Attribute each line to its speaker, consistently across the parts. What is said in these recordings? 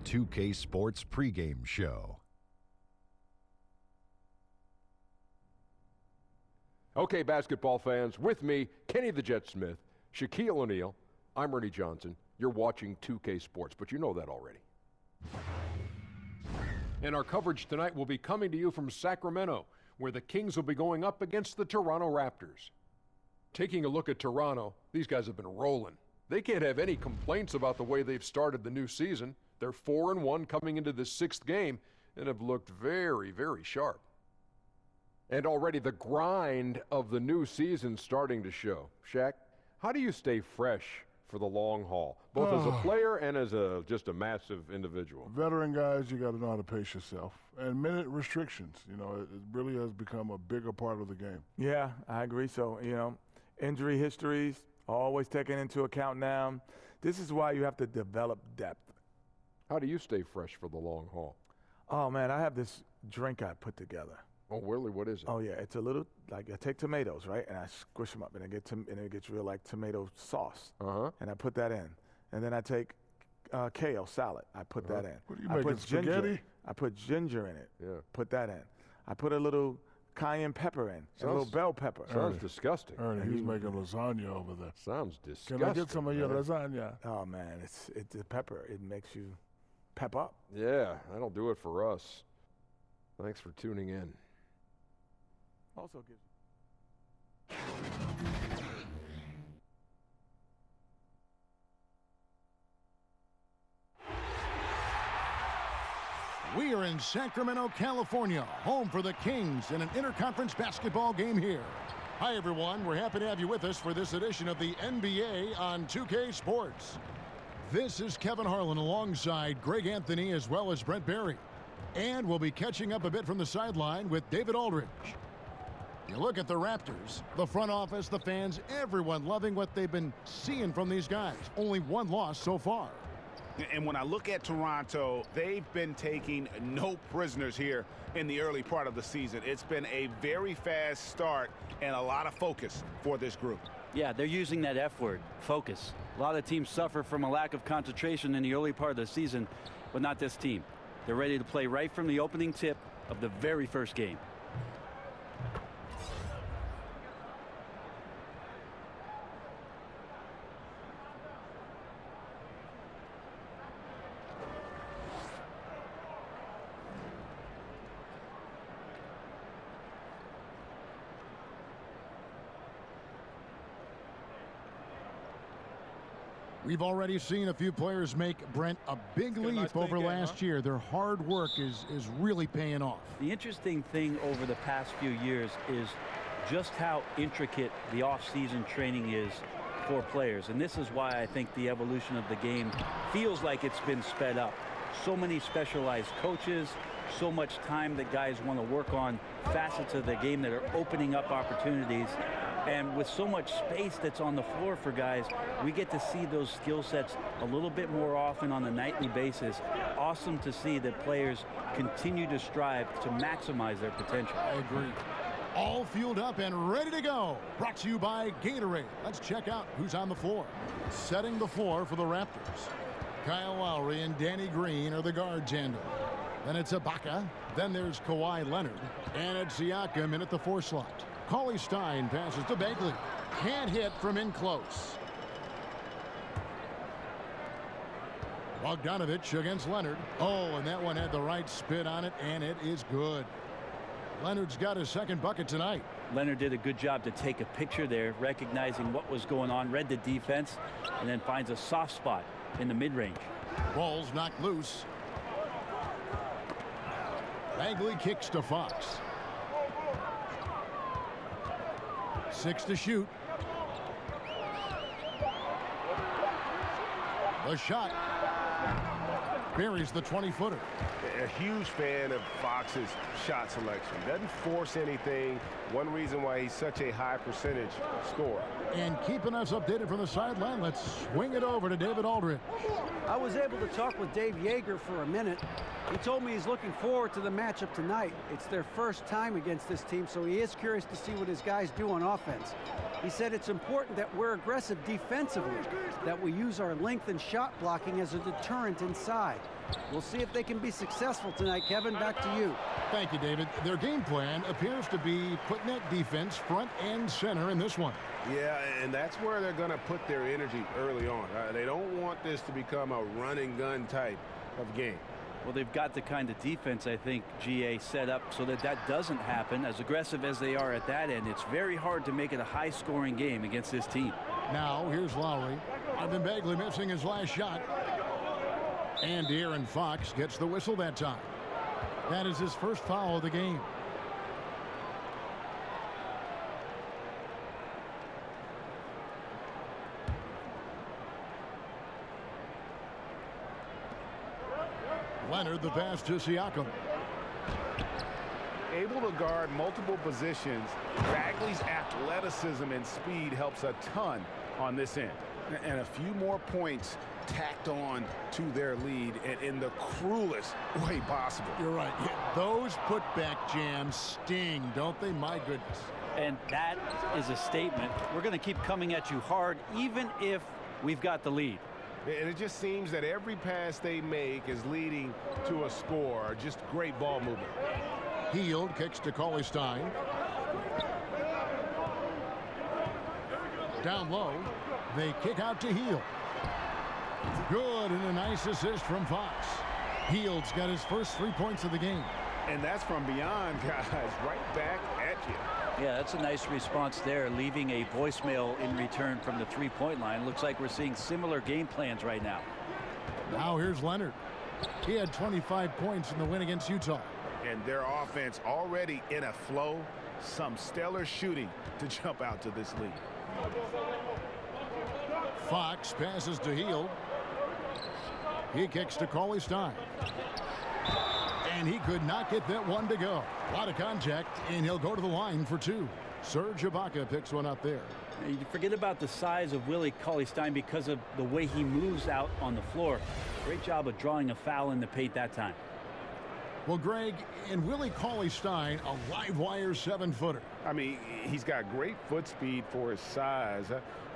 Speaker 1: 2K Sports pregame show.
Speaker 2: Okay, basketball fans, with me, Kenny the Jet Smith, Shaquille O'Neal, I'm Ernie Johnson. You're watching 2K Sports, but you know that already. And our coverage tonight will be coming to you from Sacramento, where the Kings will be going up against the Toronto Raptors. Taking a look at Toronto, these guys have been rolling. They can't have any complaints about the way they've started the new season. They're 4-1 coming into this sixth game and have looked very, very sharp. And already the grind of the new season starting to show. Shaq, how do you stay fresh for the long haul, both as a player and as just a massive individual?
Speaker 3: Veteran guys, you got to know how to pace yourself. And minute restrictions, it really has become a bigger part of the game.
Speaker 4: Yeah, I agree. So, injury histories, always taken into account now. This is why you have to develop depth.
Speaker 2: How do you stay fresh for the long haul?
Speaker 4: Oh, man, I have this drink I put together.
Speaker 2: Oh, really? What is it?
Speaker 4: Oh, yeah. It's a little, I take tomatoes, right? And I squish them up, and it gets real like tomato sauce.
Speaker 2: Uh-huh.
Speaker 4: And I put that in. And then I take kale salad. I put that in.
Speaker 3: What are you making, spaghetti?
Speaker 4: I put ginger in it.
Speaker 2: Yeah.
Speaker 4: Put that in. I put a little cayenne pepper in. A little bell pepper.
Speaker 2: Sounds disgusting.
Speaker 3: Ernie, he's making lasagna over there.
Speaker 2: Sounds disgusting.
Speaker 3: Can I get some of your lasagna?
Speaker 4: Oh, man, it's the pepper. It makes you pep up.
Speaker 2: Yeah, that'll do it for us. Thanks for tuning in.
Speaker 4: Also gives.
Speaker 5: We are in Sacramento, California, home for the Kings in an interconference basketball game here. Hi, everyone. We're happy to have you with us for this edition of the NBA on 2K Sports. This is Kevin Harlan alongside Greg Anthony as well as Brent Barry. And we'll be catching up a bit from the sideline with David Aldridge. You look at the Raptors, the front office, the fans, everyone loving what they've been seeing from these guys. Only one loss so far.
Speaker 6: And when I look at Toronto, they've been taking no prisoners here in the early part of the season. It's been a very fast start and a lot of focus for this group.
Speaker 7: Yeah, they're using that F word, focus. A lot of teams suffer from a lack of concentration in the early part of the season, but not this team. They're ready to play right from the opening tip of the very first game.
Speaker 5: We've already seen a few players make, Brent, a big leap over last year. Their hard work is really paying off.
Speaker 7: The interesting thing over the past few years is just how intricate the off-season training is for players. And this is why I think the evolution of the game feels like it's been sped up. So many specialized coaches, so much time that guys want to work on facets of the game that are opening up opportunities. And with so much space that's on the floor for guys, we get to see those skill sets a little bit more often on a nightly basis. Awesome to see that players continue to strive to maximize their potential.
Speaker 5: I agree. All fueled up and ready to go. Brought to you by Gatorade. Let's check out who's on the floor. Setting the floor for the Raptors. Kyle Lowry and Danny Green are the guard tandem. Then it's Ibaka. Then there's Kawhi Leonard. And it's Siakam in at the 4 slot. Cauley Stein passes to Bagley. Can't hit from in close. Bogdanovich against Leonard. Oh, and that one had the right spin on it, and it is good. Leonard's got his second bucket tonight.
Speaker 7: Leonard did a good job to take a picture there, recognizing what was going on, read the defense, and then finds a soft spot in the mid-range.
Speaker 5: Ball's knocked loose. Bagley kicks to Fox. 6 to shoot. The shot. Buries the 20-footer.
Speaker 8: A huge fan of Fox's shot selection. Doesn't force anything. One reason why he's such a high percentage scorer.
Speaker 5: And keeping us updated from the sideline, let's swing it over to David Aldridge.
Speaker 9: I was able to talk with Dave Yeager for a minute. He told me he's looking forward to the matchup tonight. It's their first time against this team, so he is curious to see what his guys do on offense. He said it's important that we're aggressive defensively, that we use our length and shot blocking as a deterrent inside. We'll see if they can be successful tonight. Kevin, back to you.
Speaker 5: Thank you, David. Their game plan appears to be putting that defense front and center in this one.
Speaker 6: Yeah, and that's where they're going to put their energy early on. They don't want this to become a run-and-gun type of game.
Speaker 7: Well, they've got the kind of defense, I think, GA set up so that that doesn't happen. As aggressive as they are at that end, it's very hard to make it a high-scoring game against this team.
Speaker 5: Now, here's Lowry. Ivan Bagley missing his last shot. And De'Aaron Fox gets the whistle that time. That is his first foul of the game. Leonard, the pass to Siakam.
Speaker 6: Able to guard multiple positions, Bagley's athleticism and speed helps a ton on this end. And a few more points tacked on to their lead and in the cruelest way possible.
Speaker 5: You're right. Yeah, those putback jams sting, don't they? My goodness.
Speaker 7: And that is a statement. We're going to keep coming at you hard, even if we've got the lead.
Speaker 6: And it just seems that every pass they make is leading to a score. Just great ball movement.
Speaker 5: Hield kicks to Cauley-Stein. Down low, they kick out to Hield. Good, and a nice assist from Fox. Hield's got his first 3 points of the game.
Speaker 6: And that's from beyond, guys, right back at you.
Speaker 7: Yeah, that's a nice response there, leaving a voicemail in return from the three-point line. Looks like we're seeing similar game plans right now.
Speaker 5: Now here's Leonard. He had 25 points in the win against Utah.
Speaker 6: And their offense already in a flow. Some stellar shooting to jump out to this lead.
Speaker 5: Fox passes to Hield. He kicks to Cauley-Stein. And he could not get that one to go. A lot of contact, and he'll go to the line for two. Serge Ibaka picks one up there.
Speaker 7: You forget about the size of Willie Cauley-Stein because of the way he moves out on the floor. Great job of drawing a foul in the paint that time.
Speaker 5: Well, Greg, and Willie Cauley-Stein, a live wire 7-footer.
Speaker 6: I mean, he's got great foot speed for his size.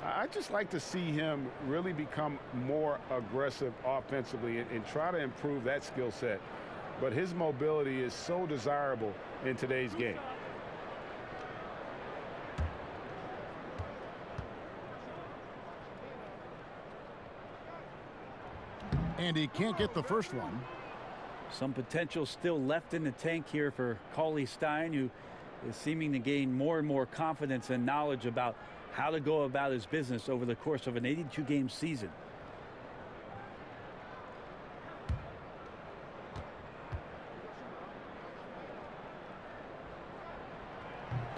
Speaker 6: I just like to see him really become more aggressive offensively and try to improve that skill set. But his mobility is so desirable in today's game.
Speaker 5: And he can't get the first one.
Speaker 7: Some potential still left in the tank here for Cauley-Stein, who is seeming to gain more and more confidence and knowledge about how to go about his business over the course of an 82-game season.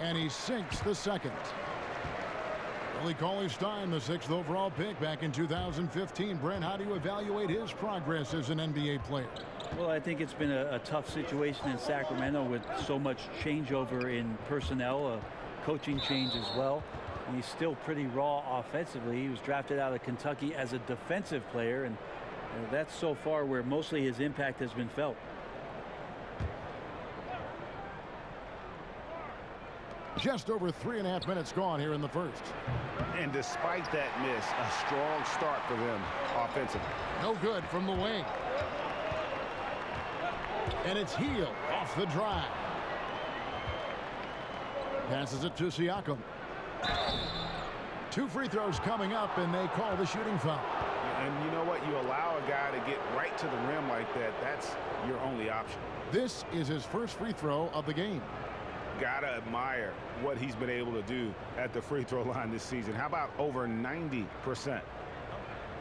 Speaker 5: And he sinks the second. Willie Cauley-Stein, the 6th overall pick back in 2015. Brent, how do you evaluate his progress as an NBA player?
Speaker 7: Well, I think it's been a tough situation in Sacramento with so much changeover in personnel, a coaching change as well. He's still pretty raw offensively. He was drafted out of Kentucky as a defensive player, and that's so far where mostly his impact has been felt.
Speaker 5: Just over 3.5 minutes gone here in the first.
Speaker 6: And despite that miss, a strong start for them offensively.
Speaker 5: No good from the wing. And it's Hield off the drive. Passes it to Siakam. 2 free throws coming up, and they call the shooting foul.
Speaker 6: And you know what? You allow a guy to get right to the rim like that. That's your only option.
Speaker 5: This is his first free throw of the game.
Speaker 6: Gotta admire what he's been able to do at the free throw line this season. How about over 90%?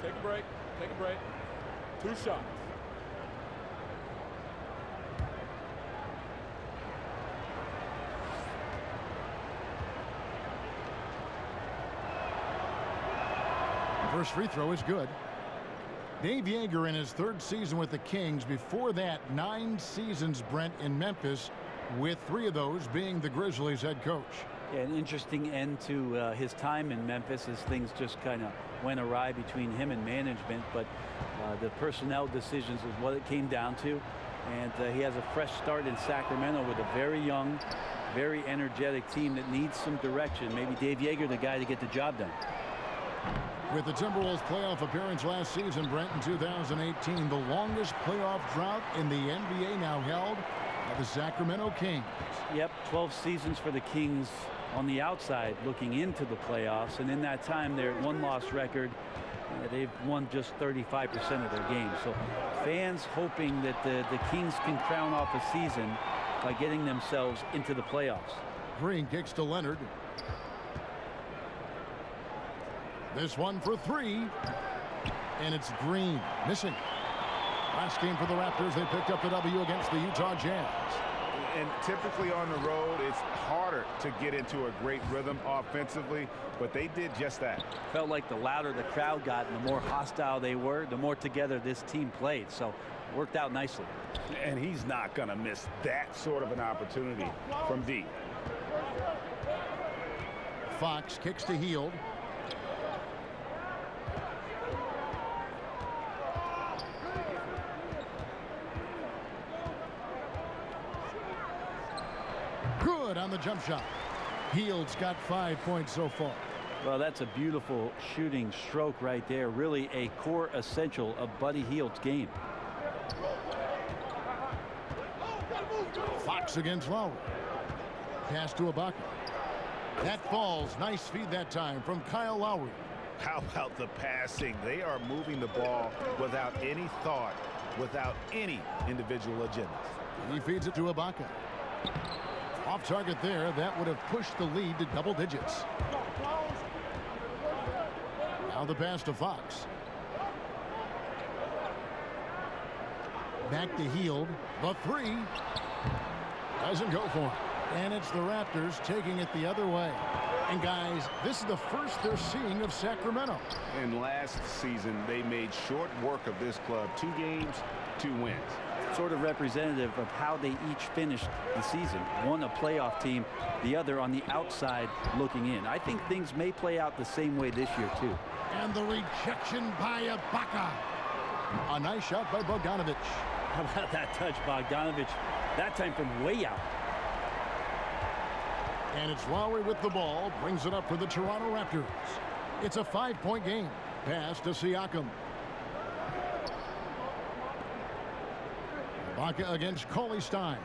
Speaker 10: Take a break. Take a break. 2 shots.
Speaker 5: First free throw is good. Dave Joerger in his 3rd season with the Kings. Before that, 9 seasons, Brent, in Memphis, with 3 of those being the Grizzlies head coach.
Speaker 7: Yeah, an interesting end to his time in Memphis as things just kind of went awry between him and management. But the personnel decisions is what it came down to. And he has a fresh start in Sacramento with a very young, very energetic team that needs some direction. Maybe Dave Joerger, the guy to get the job done.
Speaker 5: With the Timberwolves playoff appearance last season, Brent, in 2018, the longest playoff drought in the NBA now held by the Sacramento Kings.
Speaker 7: Yep, 12 seasons for the Kings on the outside looking into the playoffs, and in that time their one-loss record, they've won just 35% of their games. So fans hoping that the Kings can crown off a season by getting themselves into the playoffs.
Speaker 5: Green kicks to Leonard. This one for three, and it's Green missing. Last game for the Raptors, they picked up the W against the Utah Jazz.
Speaker 6: And typically on the road, it's harder to get into a great rhythm offensively, but they did just that.
Speaker 7: Felt like the louder the crowd got and the more hostile they were, the more together this team played. So it worked out nicely.
Speaker 6: And he's not going to miss that sort of an opportunity from deep.
Speaker 5: Fox kicks to Hield. Good on the jump shot. Hield's got 5 points so far.
Speaker 7: Well, that's a beautiful shooting stroke right there. Really a core essential of Buddy Hield's game.
Speaker 5: Fox against Lowry. Pass to Ibaka. That falls. Nice feed that time from Kyle Lowry.
Speaker 8: How about the passing? They are moving the ball without any thought, without any individual agenda.
Speaker 5: He feeds it to Ibaka. Off target there. That would have pushed the lead to double digits. Now the pass to Fox. Back to Hield. The three. Doesn't go for him. And it's the Raptors taking it the other way. And guys, this is the first they're seeing of Sacramento.
Speaker 6: And last season, they made short work of this club. 2 games, 2 wins.
Speaker 7: Sort of representative of how they each finished the season. One a playoff team, the other on the outside looking in. I think things may play out the same way this year too.
Speaker 5: And the rejection by Ibaka. A nice shot by Bogdanovic.
Speaker 7: How about that touch, Bogdanovic? That time from way out.
Speaker 5: And it's Lowry with the ball. Brings it up for the Toronto Raptors. It's a 5-point game. Pass to Siakam. Ibaka against Cauley Stein.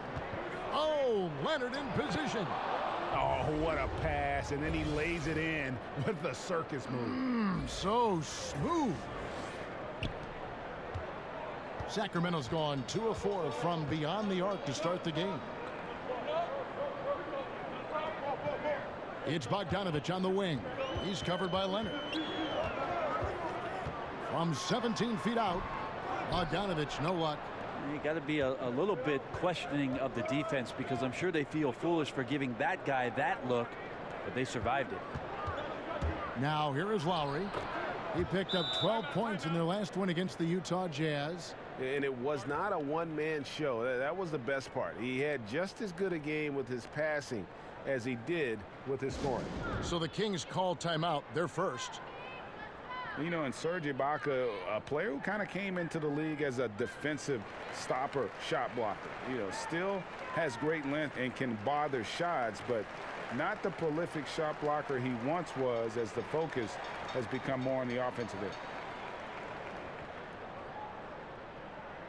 Speaker 5: Oh, Leonard in position.
Speaker 6: Oh, what a pass. And then he lays it in with the circus move.
Speaker 5: So smooth. Sacramento's gone 2 of 4 from beyond the arc to start the game. It's Bogdanovic on the wing. He's covered by Leonard. From 17 feet out, Bogdanovic, no luck.
Speaker 7: You got to be a little bit questioning of the defense because I'm sure they feel foolish for giving that guy that look, but they survived it.
Speaker 5: Now here is Lowry. He picked up 12 points in their last win against the Utah Jazz.
Speaker 8: And it was not a one-man show. That was the best part. He had just as good a game with his passing as he did with his scoring.
Speaker 5: So the Kings called timeout. They're first.
Speaker 6: You know, and Serge Ibaka, a player who kind of came into the league as a defensive stopper, shot blocker. You know, still has great length and can bother shots, but not the prolific shot blocker he once was, as the focus has become more on the offensive end.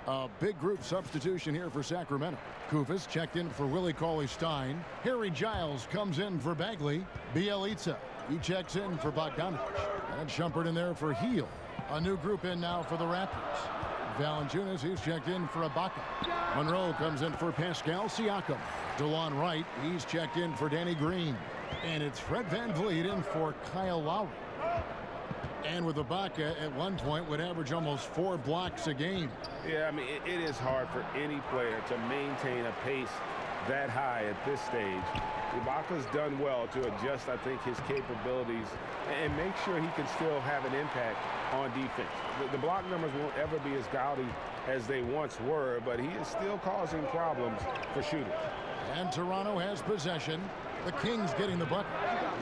Speaker 5: A big group substitution here for Sacramento. Kufis checked in for Willie Cauley-Stein. Harry Giles comes in for Bagley. Bielitsa, he checks in for Bogdanovic. And Shumpert in there for Hield. A new group in now for the Raptors. Valanciunas, he's checked in for Ibaka. Monroe comes in for Pascal Siakam. DeLon Wright, he's checked in for Danny Green. And it's Fred VanVleet in for Kyle Lowry. And with Ibaka at one point would average almost 4 blocks a game.
Speaker 6: Yeah, I mean, it is hard for any player to maintain a pace that high at this stage. Ibaka's done well to adjust, I think, his capabilities and make sure he can still have an impact on defense. The block numbers won't ever be as gaudy as they once were, but he is still causing problems for shooters.
Speaker 5: And Toronto has possession. The Kings getting the bucket.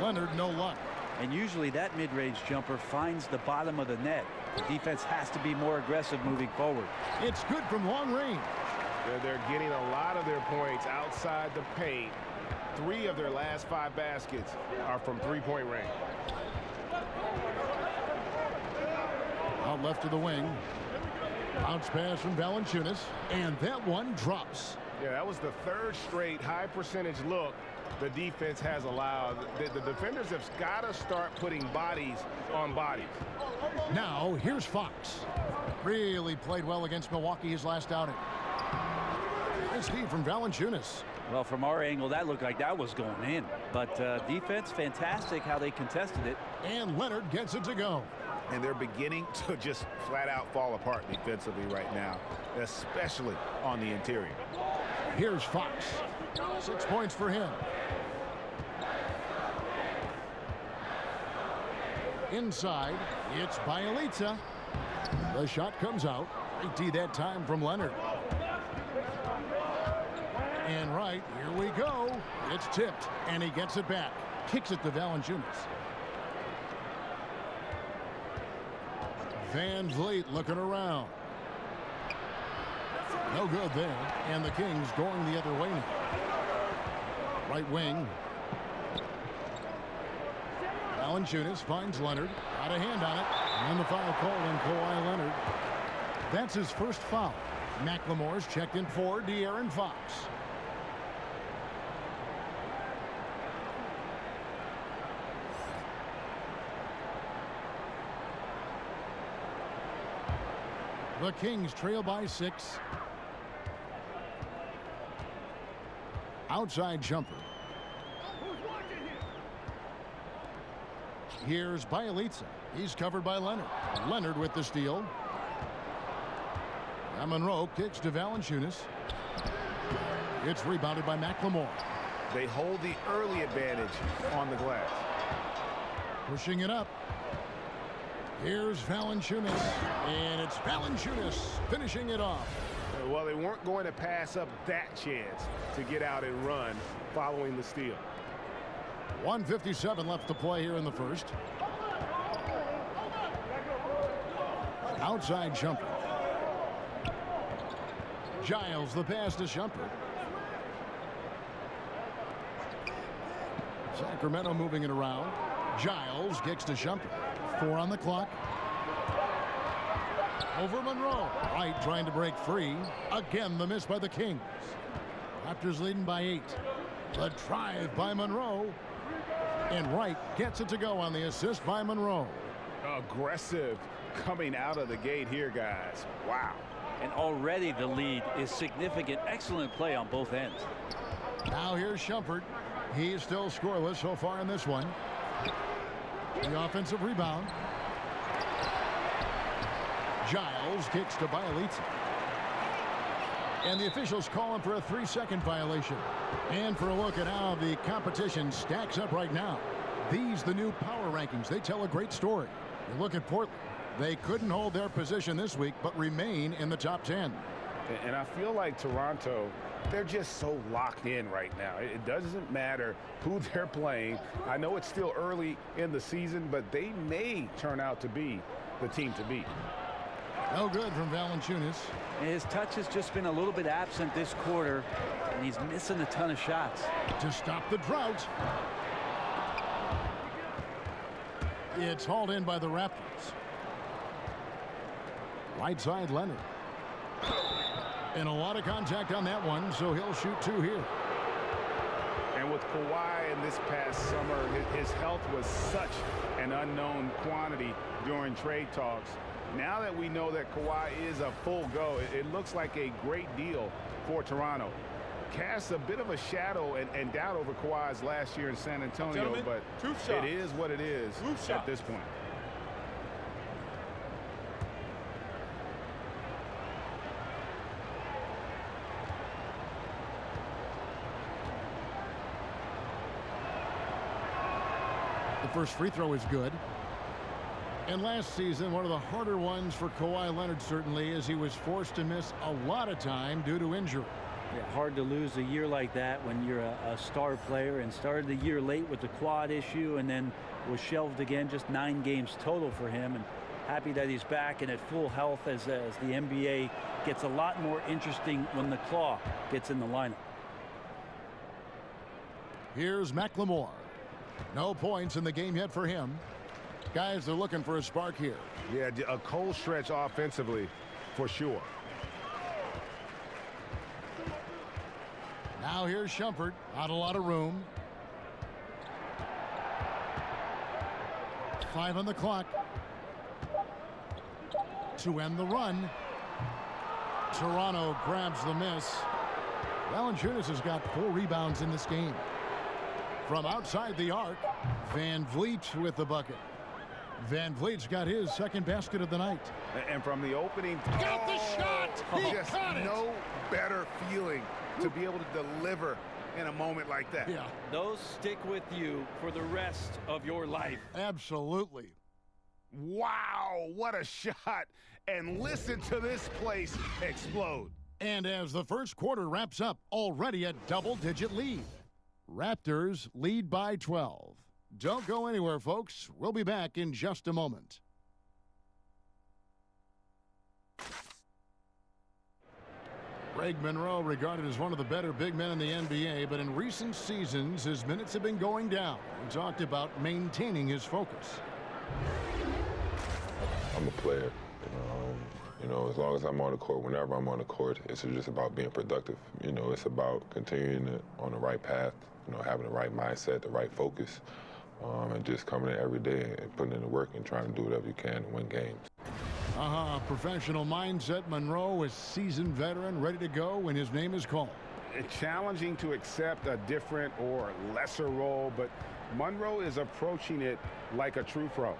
Speaker 5: Leonard, no luck.
Speaker 7: And usually that mid-range jumper finds the bottom of the net. The defense has to be more aggressive moving forward.
Speaker 5: It's good from long range.
Speaker 8: They're getting a lot of their points outside the paint. 3 of their last 5 baskets are from 3-point range.
Speaker 5: Out left to the wing. Bounce pass from Valanciunas, and that one drops.
Speaker 8: Yeah, that was the third straight high percentage look the defense has allowed. The defenders have got to start putting bodies on bodies.
Speaker 5: Now, here's Fox. Really played well against Milwaukee his last outing. Nice feed from Valanciunas.
Speaker 7: Well, from our angle, that looked like that was going in. But defense, fantastic how they contested it.
Speaker 5: And Leonard gets it to go.
Speaker 11: And they're beginning to just flat out fall apart defensively right now, especially on the interior.
Speaker 5: Here's Fox. 6 points for him. Inside, it's Bielitsa. The shot comes out. Great D that time from Leonard. And right, here we go. It's tipped, and he gets it back. Kicks it to Valanciunas. Van Vliet looking around. No good there. And the Kings going the other way now. Right wing. Valanciunas finds Leonard. Got a hand on it. And the foul called on Kawhi Leonard. That's his first foul. McLemore's checked in for De'Aaron Fox. The Kings trail by 6. Outside jumper. Here's Bielitsa. He's covered by Leonard. Leonard with the steal. Monroe kicks to Valanciunas. It's rebounded by McLemore.
Speaker 8: They hold the early advantage on the glass.
Speaker 5: Pushing it up. Here's Valanciunas, and it's Valanciunas finishing it off.
Speaker 8: Well, they weren't going to pass up that chance to get out and run following the steal.
Speaker 5: 1:57 left to play here in the first. Outside jumper. Giles the pass to Shumpert. Sacramento moving it around. Giles kicks to Shumpert. 4 on the clock. Over Monroe. Wright trying to break free. Again, the miss by the Kings. Raptors leading by 8. The drive by Monroe. And Wright gets it to go on the assist by Monroe.
Speaker 8: Aggressive coming out of the gate here, guys. Wow.
Speaker 7: And already the lead is significant. Excellent play on both ends.
Speaker 5: Now here's Shumpert. He's still scoreless so far in this one. The offensive rebound. Giles kicks to Bielitsa. And the officials call him for a 3-second violation. And for a look at how the competition stacks up right now. These, the new power rankings, they tell a great story. You look at Portland. They couldn't hold their position this week, but remain in the top 10.
Speaker 8: And I feel like Toronto, they're just so locked in right now. It doesn't matter who they're playing. I know it's still early in the season, but they may turn out to be the team to beat.
Speaker 5: No good from Valanciunas.
Speaker 7: His touch has just been a little bit absent this quarter, and he's missing a ton of shots.
Speaker 5: To stop the drought. It's hauled in by the Raptors. Right side, Leonard. And a lot of contact on that one, so he'll shoot 2 here.
Speaker 8: And with Kawhi in this past summer, his health was such an unknown quantity during trade talks. Now that we know that Kawhi is a full go, it looks like a great deal for Toronto. Casts a bit of a shadow and doubt over Kawhi's last year in San Antonio, but it is what it is at this point.
Speaker 5: The first free throw is good. And last season, one of the harder ones for Kawhi Leonard, certainly, as he was forced to miss a lot of time due to injury.
Speaker 7: Yeah, hard to lose a year like that when you're a star player, and started the year late with the quad issue and then was shelved again. Just 9 games total for him, and happy that he's back and at full health as the NBA gets a lot more interesting when the claw gets in the lineup.
Speaker 5: Here's McLemore. No points in the game yet for him. Guys, they're looking for a spark here.
Speaker 6: Yeah, a cold stretch offensively for sure.
Speaker 5: Now here's Shumpert. Not a lot of room. 5 on the clock. To end the run. Toronto grabs the miss. Valanciunas has got 4 rebounds in this game. From outside the arc, Van Vliet with the bucket. Van Vliet's got his second basket of the night.
Speaker 6: And from the opening,
Speaker 5: got the shot. He
Speaker 6: just
Speaker 5: got it.
Speaker 6: No better feeling to be able to deliver in a moment like that.
Speaker 5: Yeah,
Speaker 7: Those stick with you for the rest of your life.
Speaker 5: absolutely.
Speaker 6: Wow, what a shot. And listen to this place explode.
Speaker 5: And as the first quarter wraps up, already a double-digit lead. Raptors lead by 12. Don't go anywhere, folks. We'll be back in just a moment. Greg Monroe, regarded as one of the better big men in the NBA, but in recent seasons, his minutes have been going down. We talked about maintaining his focus.
Speaker 12: I'm a player. You know, as long as I'm on the court, whenever I'm on the court, it's just about being productive. You know, it's about continuing on the right path, you know, having the right mindset, the right focus, and just coming in every day and putting in the work and trying to do whatever you can to win games.
Speaker 5: Professional mindset. Monroe is seasoned veteran, ready to go when his name is called.
Speaker 6: It's challenging to accept a different or lesser role, but Monroe is approaching it like a true pro.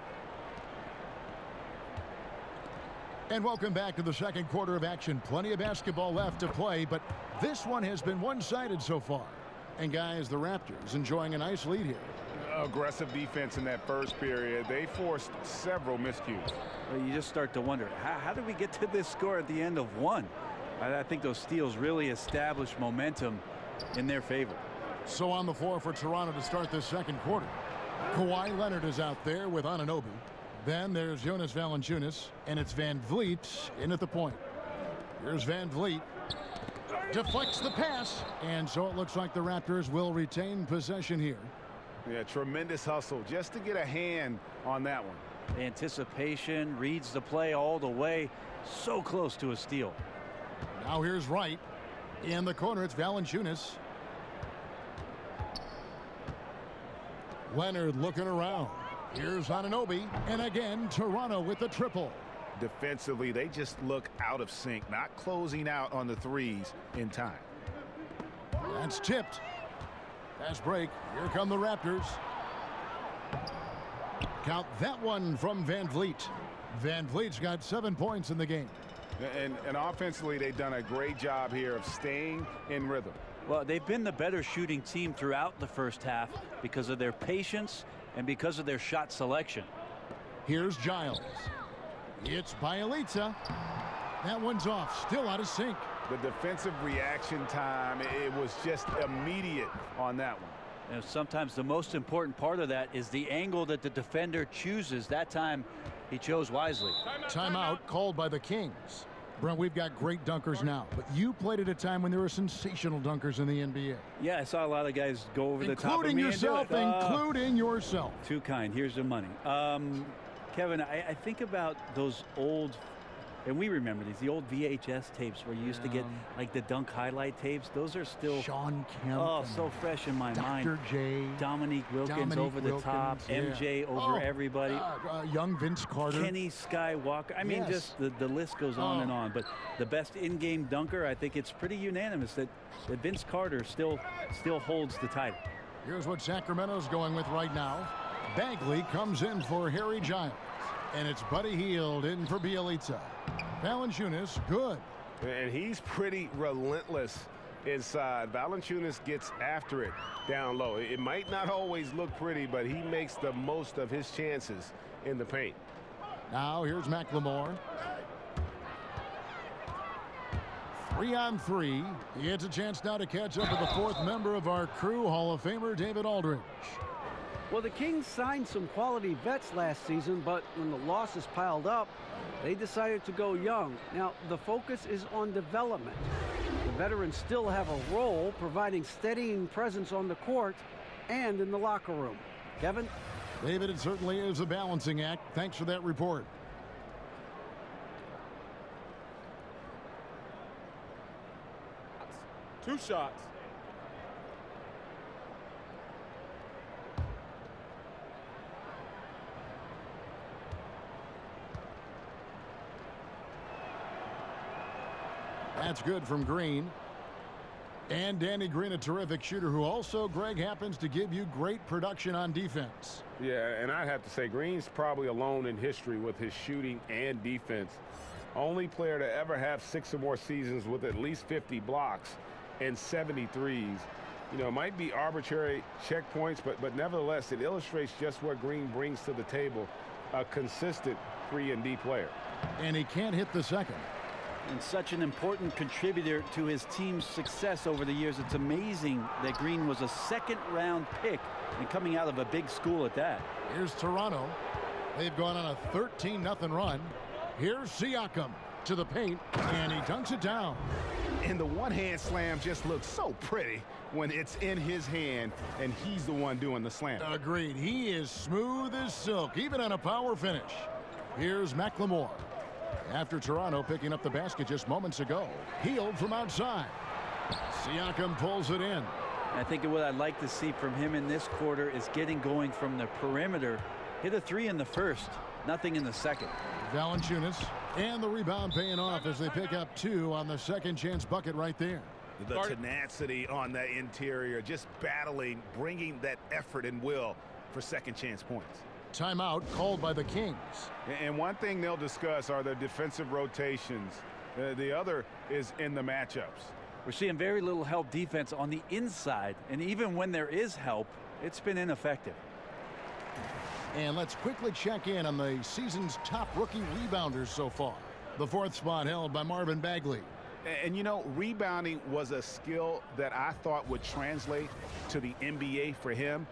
Speaker 5: And welcome back to the second quarter of action. Plenty of basketball left to play, but this one has been one-sided so far. And guys, the Raptors enjoying a nice lead here.
Speaker 6: Aggressive defense in that first period. They forced several miscues.
Speaker 7: Well, you just start to wonder, how did we get to this score at the end of one? I think those steals really established momentum in their favor.
Speaker 5: So on the floor for Toronto to start this second quarter. Kawhi Leonard is out there with Anunoby. Then there's Jonas Valanciunas, and it's Van Vliet in at the point. Here's Van Vliet. Deflects the pass, and so it looks like the Raptors will retain possession here.
Speaker 6: Yeah, tremendous hustle just to get a hand on that one.
Speaker 7: Anticipation, reads the play all the way. So close to a steal.
Speaker 5: Now here's Wright. In the corner, it's Valanciunas. Leonard looking around. Here's Anunoby, and again, Toronto with the triple.
Speaker 6: Defensively, they just look out of sync, not closing out on the threes in time.
Speaker 5: That's tipped. Fast break. Here come the Raptors. Count that one from Van Vliet. Van Vliet's got 7 points in the game.
Speaker 6: And offensively, they've done a great job here of staying in rhythm.
Speaker 7: Well, they've been the better shooting team throughout the first half because of their patience and because of their shot selection.
Speaker 5: Here's Giles. It's Bielitsa. That one's off. Still out of sync.
Speaker 6: The defensive reaction time, it was just immediate on that one.
Speaker 7: And sometimes the most important part of that is the angle that the defender chooses. That time he chose wisely.
Speaker 5: Timeout called by the Kings. Brent, we've got great dunkers now, but you played at a time when there were sensational dunkers in the NBA.
Speaker 7: Yeah, I saw a lot of guys go over the top of me.
Speaker 5: Including yourself.
Speaker 7: Too kind. Here's the money. Kevin, I think about those old, and we remember these, the old VHS tapes where you used to get like the dunk highlight tapes. Those are still
Speaker 5: Sean Kemp.
Speaker 7: Oh, so fresh in my mind.
Speaker 5: Dr. J.
Speaker 7: Dominique Wilkins over the top.
Speaker 5: Yeah.
Speaker 7: MJ over everybody.
Speaker 5: Young Vince Carter.
Speaker 7: Kenny Skywalker. I mean, just the list goes on and on. But the best in-game dunker, I think it's pretty unanimous that Vince Carter still holds the title.
Speaker 5: Here's what Sacramento's going with right now. Bagley comes in for Harry Giles. And it's Buddy Hield in for Bielitsa. Valanciunas, good.
Speaker 6: And he's pretty relentless inside. Valanciunas gets after it down low. It might not always look pretty, but he makes the most of his chances in the paint.
Speaker 5: Now here's McLemore. 3-on-3. He gets a chance now to catch up with the fourth member of our crew, Hall of Famer David Aldridge.
Speaker 9: Well, the Kings signed some quality vets last season, but when the losses piled up, they decided to go young. Now, the focus is on development. The veterans still have a role providing steadying presence on the court and in the locker room. Kevin?
Speaker 5: David, it certainly is a balancing act. Thanks for that report.
Speaker 10: Two shots.
Speaker 5: That's good from Green. And Danny Green, a terrific shooter who also, Greg, happens to give you great production on defense.
Speaker 6: Yeah, and I'd have to say Green's probably alone in history with his shooting and defense. Only player to ever have 6 or more seasons with at least 50 blocks and 73s. You know, it might be arbitrary checkpoints, but nevertheless, it illustrates just what Green brings to the table, a consistent 3-and-D player.
Speaker 5: And he can't hit the second.
Speaker 7: And such an important contributor to his team's success over the years. It's amazing that Green was a second-round pick and coming out of a big school at that.
Speaker 5: Here's Toronto. They've gone on a 13-0 run. Here's Siakam to the paint, and he dunks it down.
Speaker 11: And the one-hand slam just looks so pretty when it's in his hand and he's the one doing the slam.
Speaker 5: Agreed. He is smooth as silk, even on a power finish. Here's McLemore. After Toronto picking up the basket just moments ago. Healed from outside. Siakam pulls it in.
Speaker 7: I think what I'd like to see from him in this quarter is getting going from the perimeter. Hit a 3 in the first, nothing in the second.
Speaker 5: Valanciunas, and the rebound paying off as they pick up 2 on the second chance bucket right there.
Speaker 11: The tenacity on the interior, just battling, bringing that effort and will for second chance points.
Speaker 5: Timeout called by the Kings.
Speaker 6: And one thing they'll discuss are the defensive rotations. The other is in the matchups.
Speaker 7: We're seeing very little help defense on the inside, and even when there is help, it's been ineffective.
Speaker 5: And let's quickly check in on the season's top rookie rebounders so far. The 4th spot held by Marvin Bagley.
Speaker 11: And you know, rebounding was a skill that I thought would translate to the NBA for him.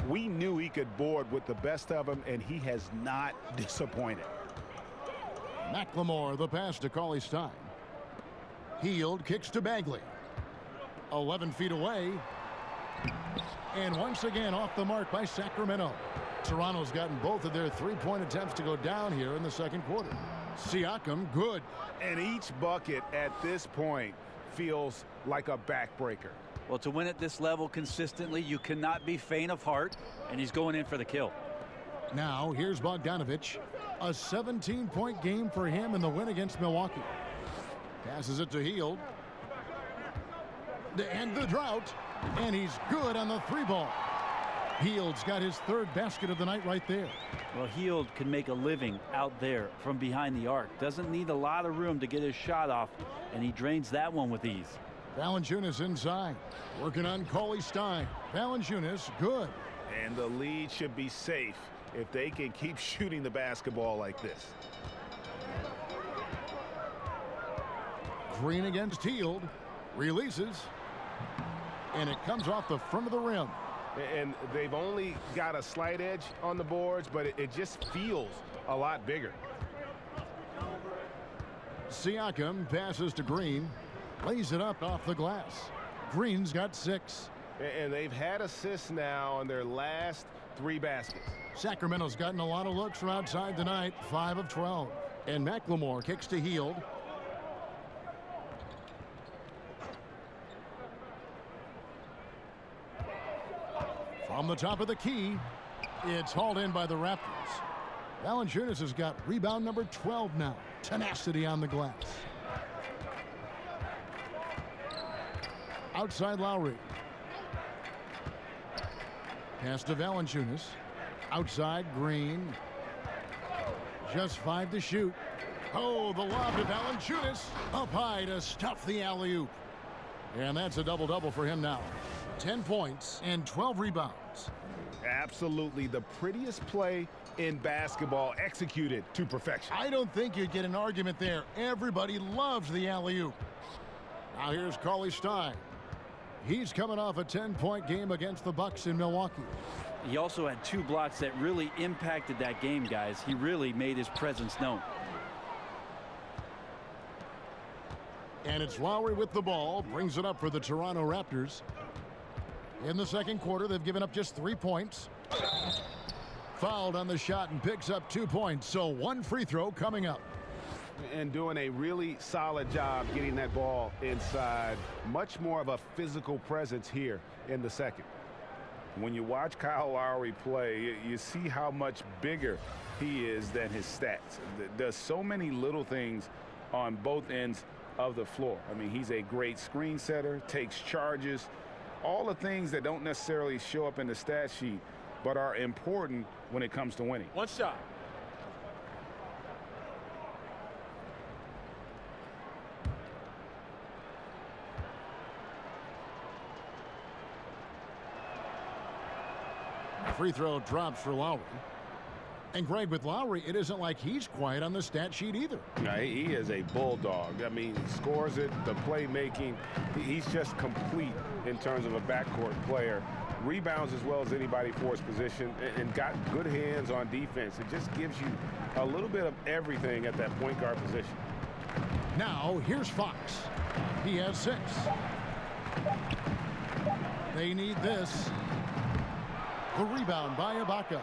Speaker 11: We knew he could board with the best of them, and he has not disappointed.
Speaker 5: McLemore, the pass to Cauley-Stein. Hield kicks to Bagley. 11 feet away. And once again off the mark by Sacramento. Toronto's gotten both of their 3-point attempts to go down here in the second quarter. Siakam, good.
Speaker 6: And each bucket at this point feels like a backbreaker.
Speaker 7: Well, to win at this level consistently, you cannot be faint of heart, and he's going in for the kill.
Speaker 5: Now, here's Bogdanovich. A 17-point game for him in the win against Milwaukee. Passes it to Hield. To end the drought, and he's good on the 3-ball. Hield's got his 3rd basket of the night right there.
Speaker 7: Well, Hield can make a living out there from behind the arc. Doesn't need a lot of room to get his shot off, and he drains that one with ease.
Speaker 5: Valanciunas inside, working on Cauley-Stein. Valanciunas, good.
Speaker 11: And the lead should be safe if they can keep shooting the basketball like this.
Speaker 5: Green against Hield, releases, and it comes off the front of the rim.
Speaker 6: And they've only got a slight edge on the boards, but it just feels a lot bigger.
Speaker 5: Siakam passes to Green. Lays it up off the glass. Green's got 6.
Speaker 6: And they've had assists now on their last 3 baskets.
Speaker 5: Sacramento's gotten a lot of looks from outside tonight, 5 of 12. And McLemore kicks to Hield. From the top of the key, it's hauled in by the Raptors. Valanciunas has got rebound number 12 now. Tenacity on the glass. Outside Lowry. Pass to Valanciunas. Outside Green. Just 5 to shoot. Oh, the lob to Valanciunas. Up high to stuff the alley-oop. And that's a double-double for him now. 10 points and 12 rebounds.
Speaker 6: Absolutely the prettiest play in basketball, executed to perfection.
Speaker 5: I don't think you'd get an argument there. Everybody loves the alley-oop. Now here's Cauley-Stein. He's coming off a 10-point game against the Bucks in Milwaukee.
Speaker 7: He also had 2 blocks that really impacted that game, guys. He really made his presence known.
Speaker 5: And it's Lowry with the ball, brings it up for the Toronto Raptors. In the second quarter, they've given up just 3 points. Fouled on the shot and picks up 2 points. So 1 free throw coming up.
Speaker 11: And doing a really solid job getting that ball inside. Much more of a physical presence here in the second.
Speaker 8: When you watch Kyle Lowry play, you see how much bigger he is than his stats. Does so many little things on both ends of the floor. I mean, he's a great screen setter, takes charges, all the things that don't necessarily show up in the stat sheet, but are important when it comes to winning.
Speaker 10: One shot.
Speaker 5: Free throw drops for Lowry. And Greg, with Lowry, it isn't like he's quiet on the stat sheet either.
Speaker 11: Yeah, he is a bulldog. I mean, he scores it, the playmaking. He's just complete in terms of a backcourt player. Rebounds as well as anybody for his position, and got good hands on defense. It just gives you a little bit of everything at that point guard position.
Speaker 5: Now, here's Fox. He has 6. They need this. The rebound by Ibaka.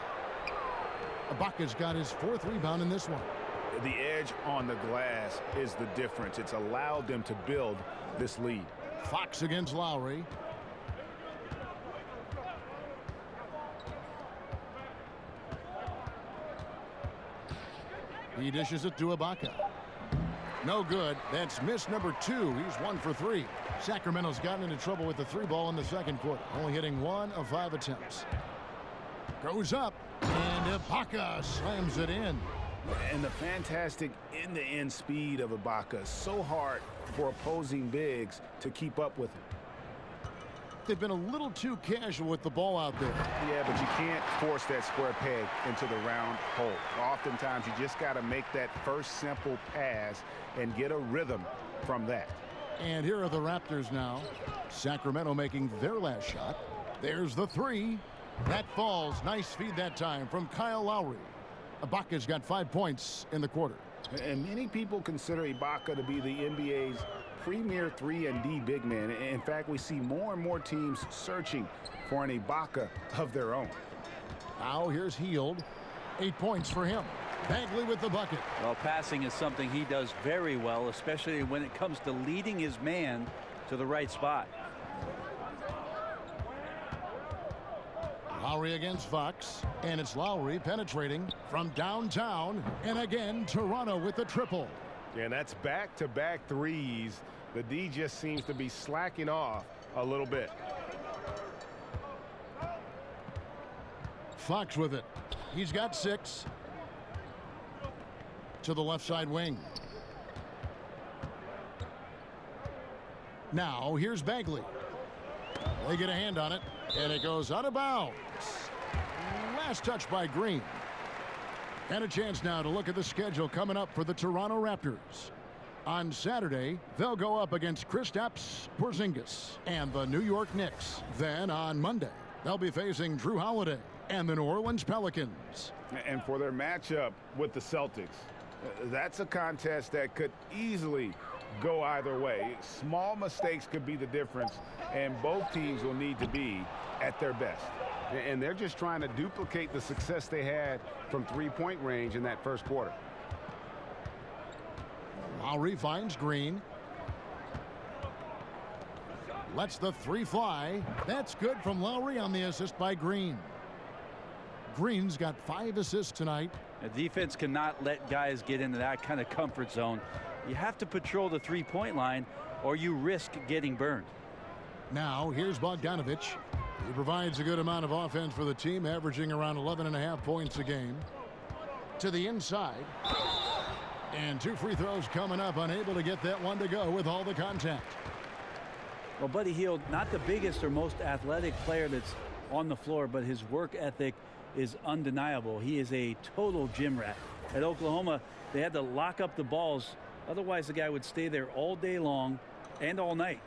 Speaker 5: Ibaka's got his 4th rebound in this one.
Speaker 11: The edge on the glass is the difference. It's allowed them to build this lead.
Speaker 5: Fox against Lowry. He dishes it to Ibaka. No good. That's miss number 2. He's 1 for 3. Sacramento's gotten into trouble with the 3 ball in the second quarter, only hitting 1 of 5 attempts. Goes up, and Ibaka slams it in.
Speaker 11: And the fantastic end-to-end speed of Ibaka. So hard for opposing bigs to keep up with him.
Speaker 5: They've been a little too casual with the ball out there.
Speaker 11: Yeah, but you can't force that square peg into the round hole. Oftentimes, you just got to make that first simple pass and get a rhythm from that.
Speaker 5: And here are the Raptors now. Sacramento making their last shot. There's the 3. That falls. Nice feed that time from Kyle Lowry. Ibaka's got 5 points in the quarter.
Speaker 11: And many people consider Ibaka to be the NBA's premier 3-and-D big man. In fact, we see more and more teams searching for an Ibaka of their own.
Speaker 5: Now here's Hield. 8 points for him. Bagley with the bucket.
Speaker 7: Well, passing is something he does very well, especially when it comes to leading his man to the right spot.
Speaker 5: Lowry against Fox, and it's Lowry penetrating from downtown, and again Toronto with the triple.
Speaker 11: Yeah, and that's back-to-back threes. The D just seems to be slacking off a little bit.
Speaker 5: Fox with it. He's got 6. To the left side wing. Now here's Bagley. They get a hand on it, and it goes out of bounds. Last touch by Green. And a chance now to look at the schedule coming up for the Toronto Raptors. On Saturday, they'll go up against Kristaps Porzingis and the New York Knicks. Then on Monday, they'll be facing Drew Holiday and the New Orleans Pelicans.
Speaker 11: And for their matchup with the Celtics, that's a contest that could easily go either way. Small mistakes could be the difference, and both teams will need to be at their best. And they're just trying to duplicate the success they had from three-point range in that first quarter.
Speaker 5: Lowry finds Green. Lets the 3 fly. That's good from Lowry on the assist by Green. Green's got 5 assists tonight.
Speaker 7: The defense cannot let guys get into that kind of comfort zone. You have to patrol the 3-point line or you risk getting burned.
Speaker 5: Now here's Bogdanovich. He provides a good amount of offense for the team, averaging around 11.5 points a game. To the inside. And 2 free throws coming up, unable to get that one to go with all the contact.
Speaker 7: Well, Buddy Hield, not the biggest or most athletic player that's on the floor, but his work ethic is undeniable. He is a total gym rat. At Oklahoma, they had to lock up the balls. Otherwise, the guy would stay there all day long and all night.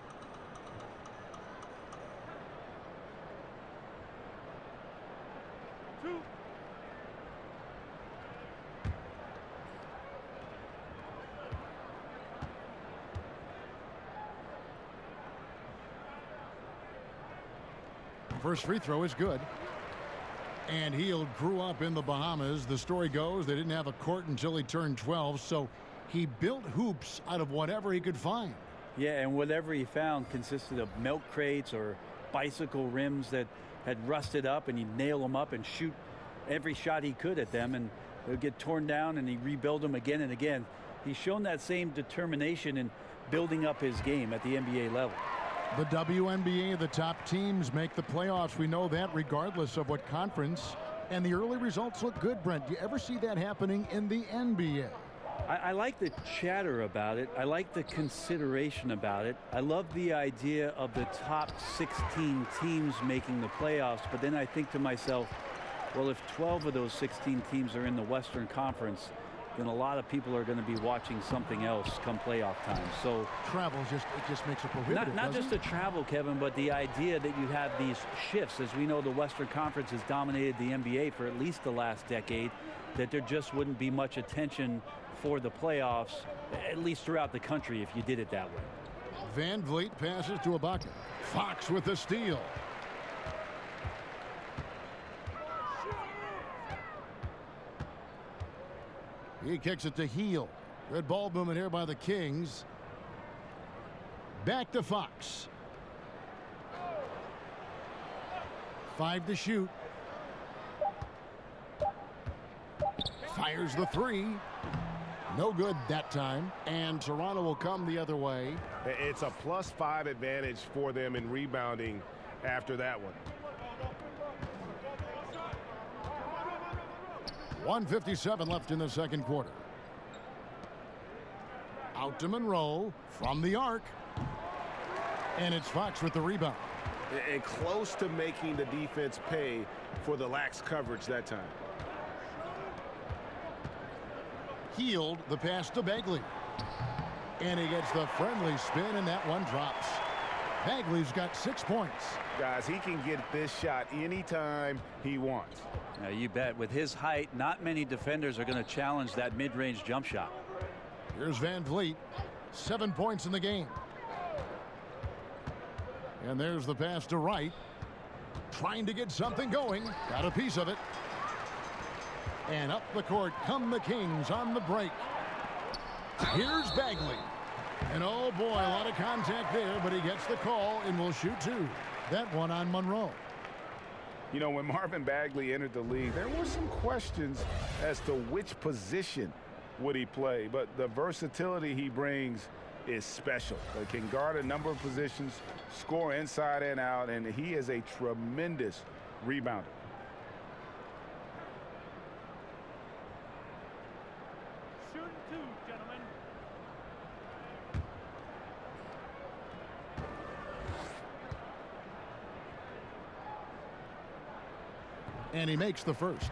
Speaker 5: First free throw is good. And Hield grew up in the Bahamas. The story goes they didn't have a court until he turned 12, so he built hoops out of whatever he could find.
Speaker 7: Yeah, and whatever he found consisted of milk crates or bicycle rims that had rusted up, and he'd nail them up and shoot every shot he could at them, and they would get torn down, and he'd rebuild them again and again. He's shown that same determination in building up his game at the NBA level.
Speaker 5: The WNBA, the top teams make the playoffs. We know that regardless of what conference. And the early results look good, Brent. Do you ever see that happening in the NBA?
Speaker 7: I like the chatter about it. I like the consideration about it. I love the idea of the top 16 teams making the playoffs. But then I think to myself, well, if 12 of those 16 teams are in the Western Conference, then a lot of people are going to be watching something else come playoff time. So
Speaker 5: travel just makes it prohibitive.
Speaker 7: Not just the travel, Kevin, but the idea that you have these shifts. As we know, the Western Conference has dominated the NBA for at least the last decade, that there just wouldn't be much attention for the playoffs, at least throughout the country, if you did it that way.
Speaker 5: Van Vliet passes to Ibaka. Fox with the steal. He kicks it to Hield. Good ball movement here by the Kings. Back to Fox. 5 to shoot. Fires the three. No good that time. And Toronto will come the other way.
Speaker 6: It's a +5 advantage for them in rebounding after that one.
Speaker 5: 1:57 left in the second quarter. Out to Monroe from the arc. And it's Fox with the rebound.
Speaker 6: And close to making the defense pay for the lax coverage that time.
Speaker 5: Hield, the pass to Bagley. And he gets the friendly spin, and that one drops. Bagley's got 6 points.
Speaker 6: Guys, he can get this shot anytime he wants.
Speaker 7: Now, you bet. With his height, not many defenders are going to challenge that mid-range jump shot.
Speaker 5: Here's Van Vliet. 7 points in the game. And there's the pass to Wright. Trying to get something going. Got a piece of it. And up the court come the Kings on the break. Here's Bagley. And oh boy, a lot of contact there, but he gets the call and will shoot 2. That one on Monroe.
Speaker 6: You know, when Marvin Bagley entered the league, there were some questions as to which position would he play, but the versatility he brings is special. He can guard a number of positions, score inside and out, and he is a tremendous rebounder.
Speaker 10: Shooting 2, gentlemen.
Speaker 5: And he makes the first.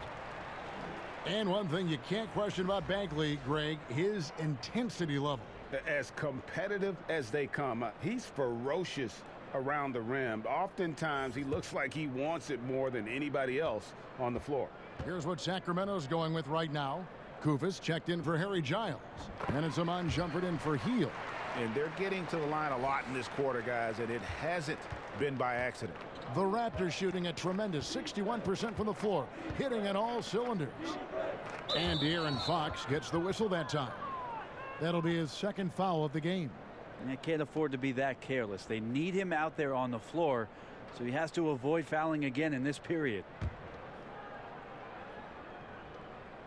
Speaker 5: And one thing you can't question about Bagley, Greg, his intensity level.
Speaker 6: As competitive as they come, he's ferocious around the rim. Oftentimes, he looks like he wants it more than anybody else on the floor.
Speaker 5: Here's what Sacramento's going with right now. Kufis checked in for Harry Giles. And it's Amon Shumpert in for Hield.
Speaker 6: And they're getting to the line a lot in this quarter, guys, and it hasn't been by accident.
Speaker 5: The Raptors shooting a tremendous 61% from the floor, hitting on all cylinders. And De'Aaron Fox gets the whistle that time. That'll be his second foul of the game.
Speaker 7: And they can't afford to be that careless. They need him out there on the floor, so he has to avoid fouling again in this period.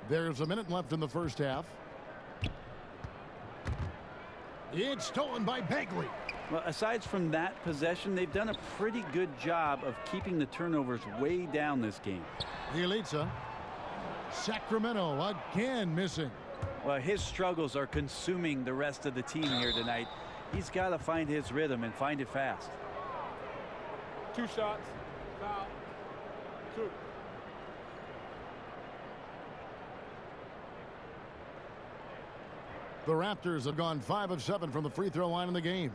Speaker 5: There's a minute left in the first half. It's stolen by Bagley.
Speaker 7: Well, aside from that possession, they've done a pretty good job of keeping the turnovers way down this game.
Speaker 5: Bjelica. Sacramento again missing.
Speaker 7: Well, his struggles are consuming the rest of the team here tonight. He's got to find his rhythm and find it fast.
Speaker 10: 2 shots. Foul. 2.
Speaker 5: The Raptors have gone 5 of 7 from the free throw line in the game.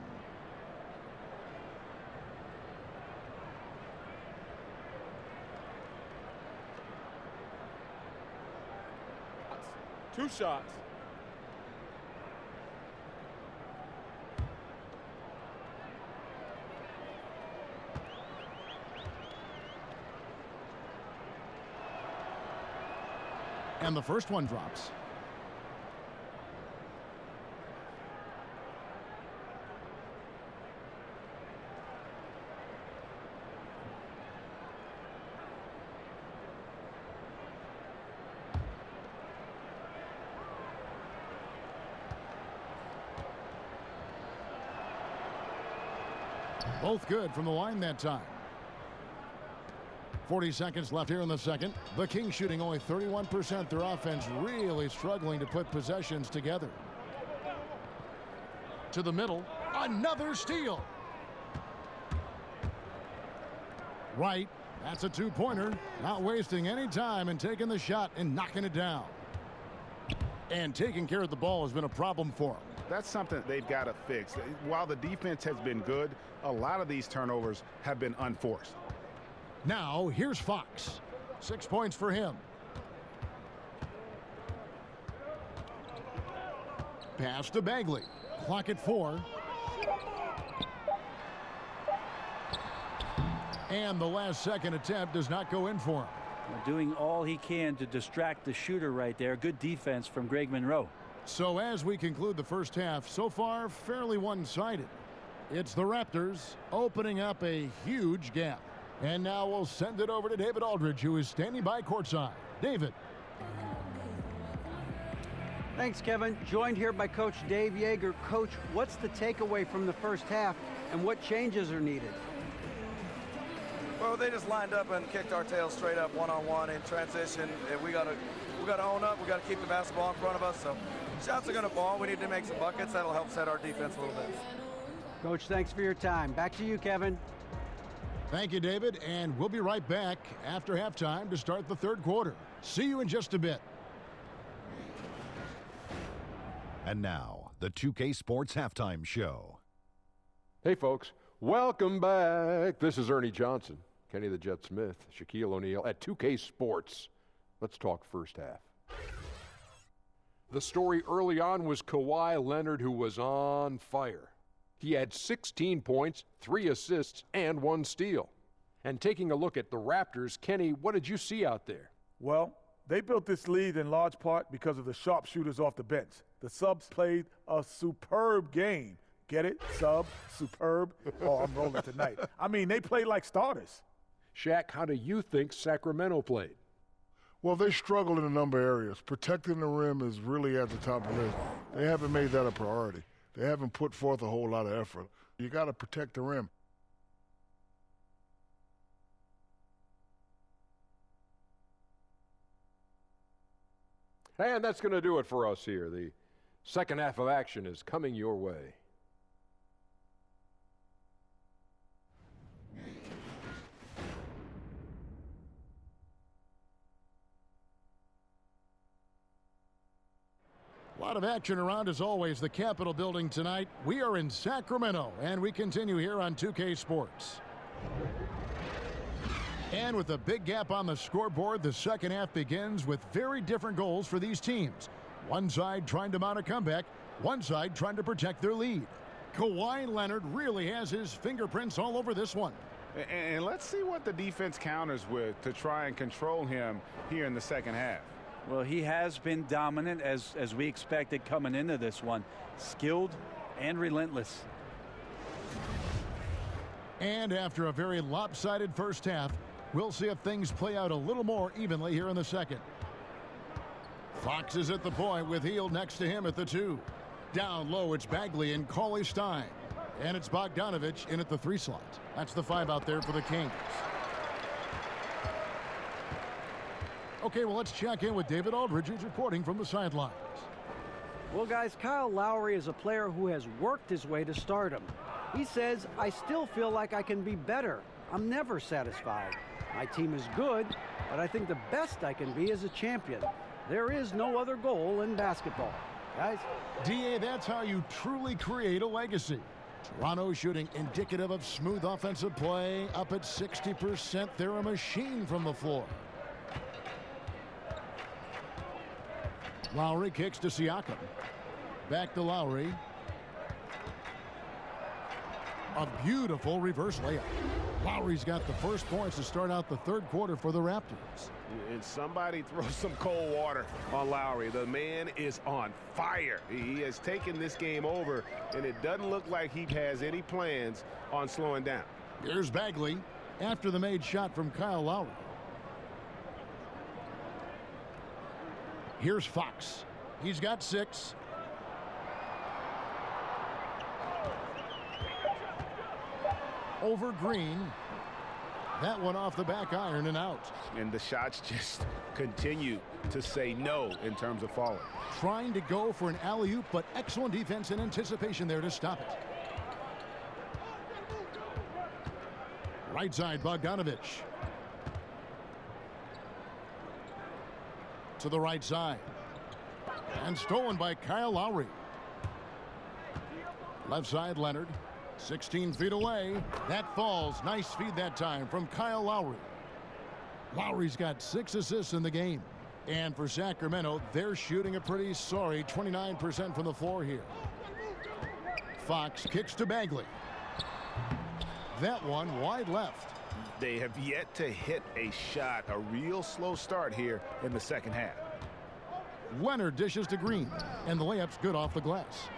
Speaker 10: Two shots.
Speaker 5: And the first one drops. Both good from the line that time. 40 seconds left here in the second. The Kings shooting only 31%. Their offense really struggling to put possessions together. To the middle. Another steal. Right. That's a two-pointer. Not wasting any time and taking the shot and knocking it down. And taking care of the ball has been a problem for them.
Speaker 6: That's something they've got to fix. While the defense has been good, a lot of these turnovers have been unforced.
Speaker 5: Now, here's Fox. 6 points for him. Pass to Bagley. Clock at 4. And the last second attempt does not go in for him.
Speaker 7: Doing all he can to distract the shooter right there. Good defense from Greg Monroe.
Speaker 5: So as we conclude the first half, so far fairly one-sided. It's the Raptors opening up a huge gap. And now we'll send it over to David Aldridge, who is standing by courtside. David.
Speaker 9: Thanks, Kevin. Joined here by Coach Dave Yeager. Coach, what's the takeaway from the first half and what changes are needed?
Speaker 13: Well, they just lined up and kicked our tails straight up one-on-one in transition. And we got to own up. We got to keep the basketball in front of us. So shots are going to fall. We need to make some buckets. That'll help set our defense a little bit.
Speaker 9: Coach, thanks for your time. Back to you, Kevin.
Speaker 5: Thank you, David. And we'll be right back after halftime to start the third quarter. See you in just a bit.
Speaker 1: And now, the 2K Sports Halftime Show.
Speaker 2: Hey, folks. Welcome back. This is Ernie Johnson, Kenny the Jet Smith, Shaquille O'Neal at 2K Sports. Let's talk first half. The story early on was Kawhi Leonard, who was on fire. He had 16 points, 3 assists, and 1 steal. And taking a look at the Raptors, Kenny, what did you see out there?
Speaker 4: Well, they built this lead in large part because of the sharpshooters off the bench. The subs played a superb game. Get it? Sub, superb. Oh, I'm rolling tonight. I mean, they played like starters.
Speaker 2: Shaq, how do you think Sacramento played?
Speaker 3: Well, they struggled in a number of areas. Protecting the rim is really at the top of the list. They haven't made that a priority. They haven't put forth a whole lot of effort. You got to protect the rim.
Speaker 2: And that's going to do it for us here. The second half of action is coming your way.
Speaker 5: A lot of action around, as always, the Capitol building tonight. We are in Sacramento, and we continue here on 2K Sports. And with a big gap on the scoreboard, the second half begins with very different goals for these teams. One side trying to mount a comeback, one side trying to protect their lead. Kawhi Leonard really has his fingerprints all over this one.
Speaker 6: And let's see what the defense counters with to try and control him here in the second half.
Speaker 7: Well, he has been dominant as we expected coming into this one. Skilled and relentless.
Speaker 5: And after a very lopsided first half, we'll see if things play out a little more evenly here in the second. Fox is at the point with Hield next to him at the 2. Down low, it's Bagley and Cauley Stein. And it's Bogdanovich in at the 3 slot. That's the 5 out there for the Kings. Okay, well, let's check in with David Aldridge, who's reporting from the sidelines.
Speaker 9: Well, guys, Kyle Lowry is a player who has worked his way to stardom. He says, I still feel like I can be better. I'm never satisfied. My team is good, but I think the best I can be is a champion. There is no other goal in basketball. Guys?
Speaker 5: D.A., that's how you truly create a legacy. Toronto shooting indicative of smooth offensive play. Up at 60%, they're a machine from the floor. Lowry kicks to Siakam. Back to Lowry. A beautiful reverse layup. Lowry's got the first points to start out the third quarter for the Raptors.
Speaker 11: And somebody throw some cold water on Lowry. The man is on fire. He has taken this game over, and it doesn't look like he has any plans on slowing down.
Speaker 5: Here's Bagley after the made shot from Kyle Lowry. Here's Fox. He's got 6. Over Green. That one off the back iron and out.
Speaker 11: And the shots just continue to say no in terms of falling.
Speaker 5: Trying to go for an alley-oop, but excellent defense and anticipation there to stop it. Right side, Bogdanovich. To the right side. And stolen by Kyle Lowry. Left side, Leonard. 16 feet away. That falls. Nice feed that time from Kyle Lowry. Lowry's got 6 assists in the game. And for Sacramento, they're shooting a pretty sorry 29% from the floor here. Fox kicks to Bagley. That one wide left.
Speaker 11: They have yet to hit a shot. A real slow start here in the second half.
Speaker 5: Leonard dishes to Green. And the layup's good off the glass.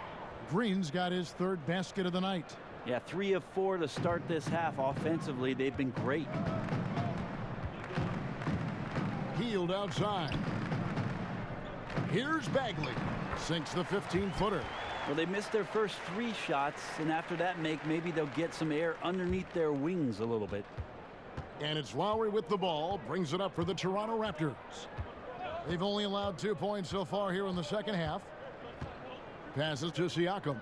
Speaker 5: Green's got his 3rd basket of the night.
Speaker 7: Yeah, 3 of 4 to start this half. Offensively, they've been great.
Speaker 5: Healed outside. Here's Bagley. Sinks the 15-footer.
Speaker 7: Well, they missed their first 3 shots, and after that maybe they'll get some air underneath their wings a little bit.
Speaker 5: And it's Lowry with the ball. Brings it up for the Toronto Raptors. They've only allowed 2 points so far here in the second half. Passes to Siakam.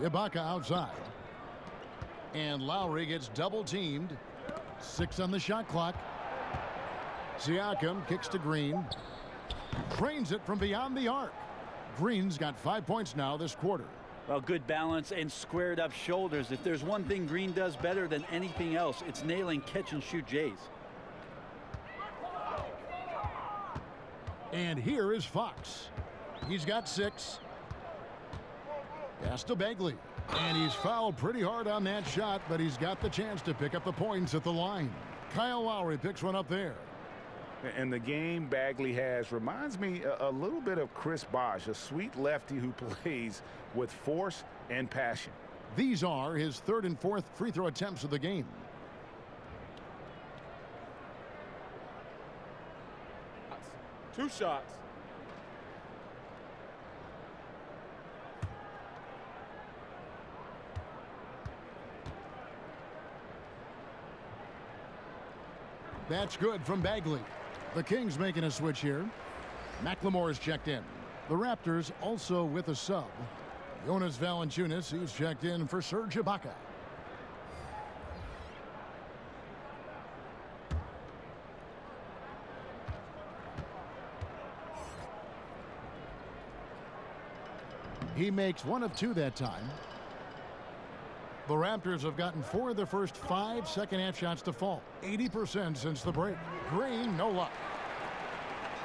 Speaker 5: Ibaka outside. And Lowry gets double-teamed. 6 on the shot clock. Siakam kicks to Green. Trains it from beyond the arc. Green's got 5 points now this quarter.
Speaker 7: Well, good balance and squared up shoulders. If there's one thing Green does better than anything else, it's nailing catch-and-shoot Jays.
Speaker 5: And here is Fox. He's got 6. Pass to Bagley. And he's fouled pretty hard on that shot, but he's got the chance to pick up the points at the line. Kyle Lowry picks one up there.
Speaker 11: And the game Bagley has reminds me a little bit of Chris Bosh, a sweet lefty who plays with force and passion.
Speaker 5: These are his 3rd and 4th free throw attempts of the game.
Speaker 10: Two shots.
Speaker 5: That's good from Bagley. The Kings making a switch here. McLemore's checked in. The Raptors also with a sub. Jonas Valanciunas, he's checked in for Serge Ibaka. He makes 1 of 2 that time. The Raptors have gotten 4 of their first 5 second-half shots to fall. 80% since the break. Green, no luck.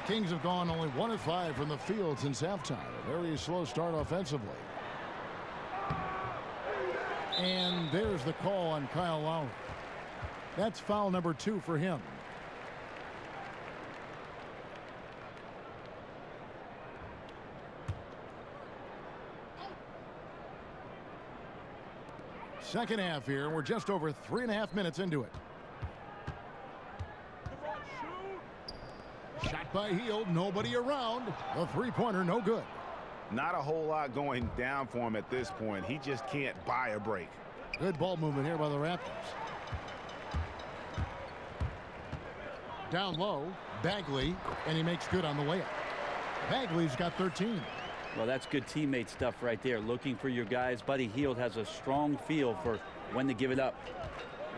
Speaker 5: Kings have gone only 1 of 5 from the field since halftime. A very slow start offensively. And there's the call on Kyle Lowry. That's foul number 2 for him. Second half here. We're just over 3.5 minutes into it. Shot by Hield. Nobody around. The 3-pointer no good.
Speaker 11: Not a whole lot going down for him at this point. He just can't buy a break.
Speaker 5: Good ball movement here by the Raptors. Down low. Bagley. And he makes good on the layup. Bagley's got 13.
Speaker 7: Well, that's good teammate stuff right there. Looking for your guys. Buddy Hield has a strong feel for when to give it up.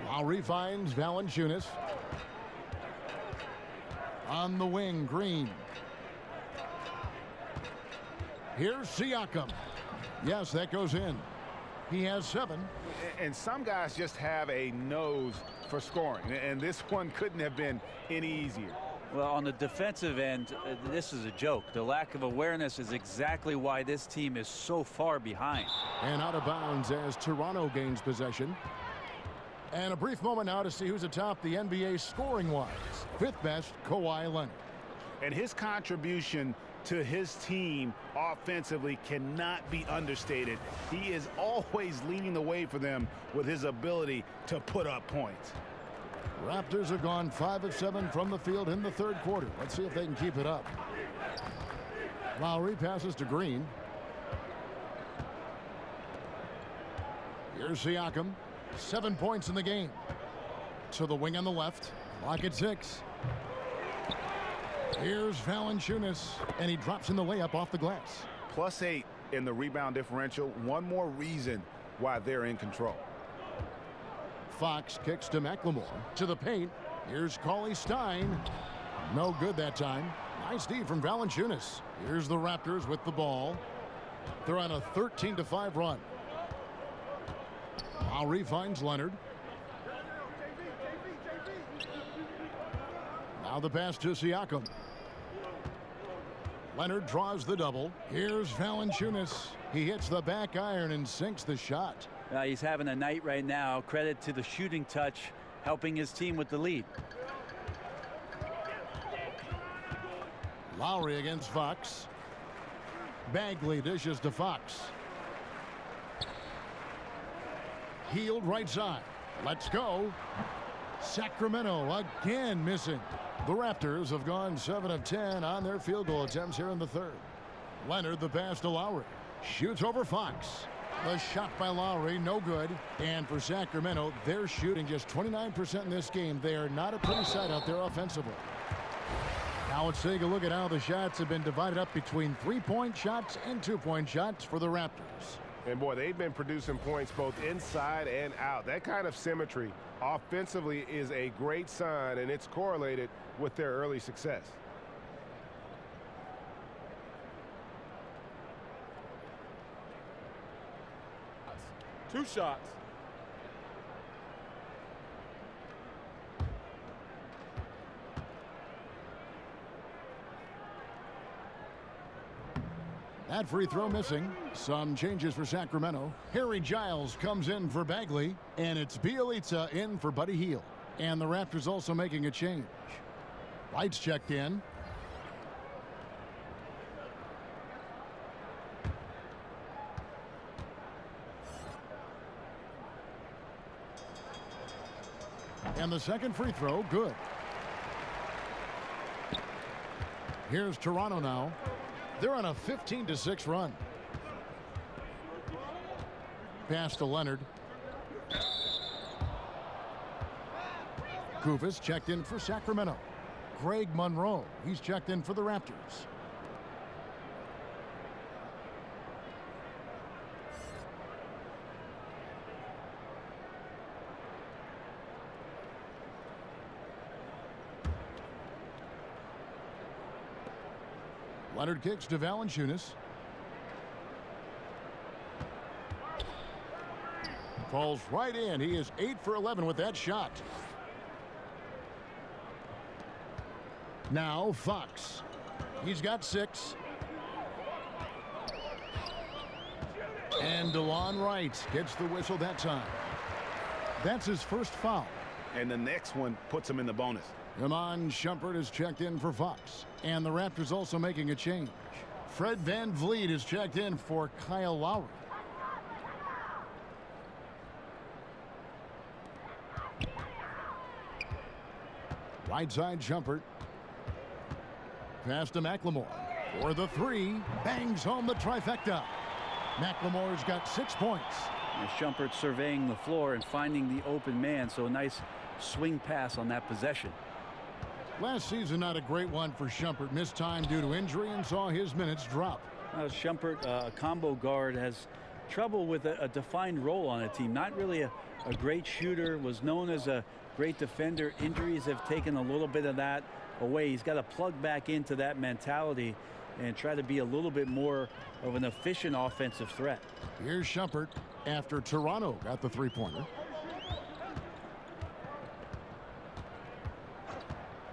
Speaker 5: Lowry finds Valanciunas. On the wing, Green. Here's Siakam. Yes, that goes in. He has 7.
Speaker 11: And some guys just have a nose for scoring. And this one couldn't have been any easier.
Speaker 7: Well, on the defensive end, this is a joke. The lack of awareness is exactly why this team is so far behind.
Speaker 5: And out of bounds as Toronto gains possession. And a brief moment now to see who's atop the NBA scoring-wise. Fifth best, Kawhi Leonard.
Speaker 11: And his contribution to his team offensively cannot be understated. He is always leading the way for them with his ability to put up points.
Speaker 5: Raptors have gone 5 of 7 from the field in the third quarter. Let's see if they can keep it up. Lowry passes to Green. Here's Siakam. 7 points in the game. To the wing on the left. Clock at 6. Here's Valanciunas, and he drops in the layup off the glass.
Speaker 11: +8 in the rebound differential. One more reason why they're in control.
Speaker 5: Fox kicks to McLemore. To the paint. Here's Cauley-Stein. No good that time. Nice D from Valanciunas. Here's the Raptors with the ball. They're on a 13-5 run. Lowry finds Leonard. Now the pass to Siakam. Leonard draws the double. Here's Valanciunas. He hits the back iron and sinks the shot.
Speaker 7: He's having a night right now. Credit to the shooting touch, helping his team with the lead.
Speaker 5: Lowry against Fox. Bagley dishes to Fox. Healed right side. Let's go. Sacramento again missing. The Raptors have gone 7 of 10 on their field goal attempts here in the third. Leonard the pass to Lowry. Shoots over Fox. The shot by Lowry, no good. And for Sacramento, they're shooting just 29% in this game. They are not a pretty sight out there offensively. Now let's take a look at how the shots have been divided up between 3-point shots and 2-point shots for the Raptors.
Speaker 6: And boy, they've been producing points both inside and out. That kind of symmetry offensively is a great sign, and it's correlated with their early success.
Speaker 10: Two shots.
Speaker 5: That free throw missing. Some changes for Sacramento. Harry Giles comes in for Bagley, and it's Bjelica in for Buddy Hield. And the Raptors also making a change. White's checked in. And the second free throw, good. Here's Toronto now. They're on a 15-6 run. Pass to Leonard. Kufis checked in for Sacramento. Greg Monroe, he's checked in for the Raptors. Leonard kicks to Valanciunas. Falls right in. He is 8 for 11 with that shot. Now Fox. He's got 6. And DeLon Wright gets the whistle that time. That's his first foul.
Speaker 11: And the next one puts him in the bonus.
Speaker 5: Iman Shumpert is checked in for Fox. And the Raptors also making a change. Fred VanVleet is checked in for Kyle Lowry. Right side Shumpert. Pass to McLemore. For the 3. Bangs home the trifecta. McLemore's got 6 points.
Speaker 7: And Shumpert surveying the floor and finding the open man. So a nice swing pass on that possession.
Speaker 5: Last season, not a great one for Shumpert. Missed time due to injury and saw his minutes drop.
Speaker 7: Shumpert, a combo guard, has trouble with a defined role on a team. Not really a great shooter. Was known as a great defender. Injuries have taken a little bit of that away. He's got to plug back into that mentality and try to be a little bit more of an efficient offensive threat.
Speaker 5: Here's Shumpert after Toronto got the three-pointer.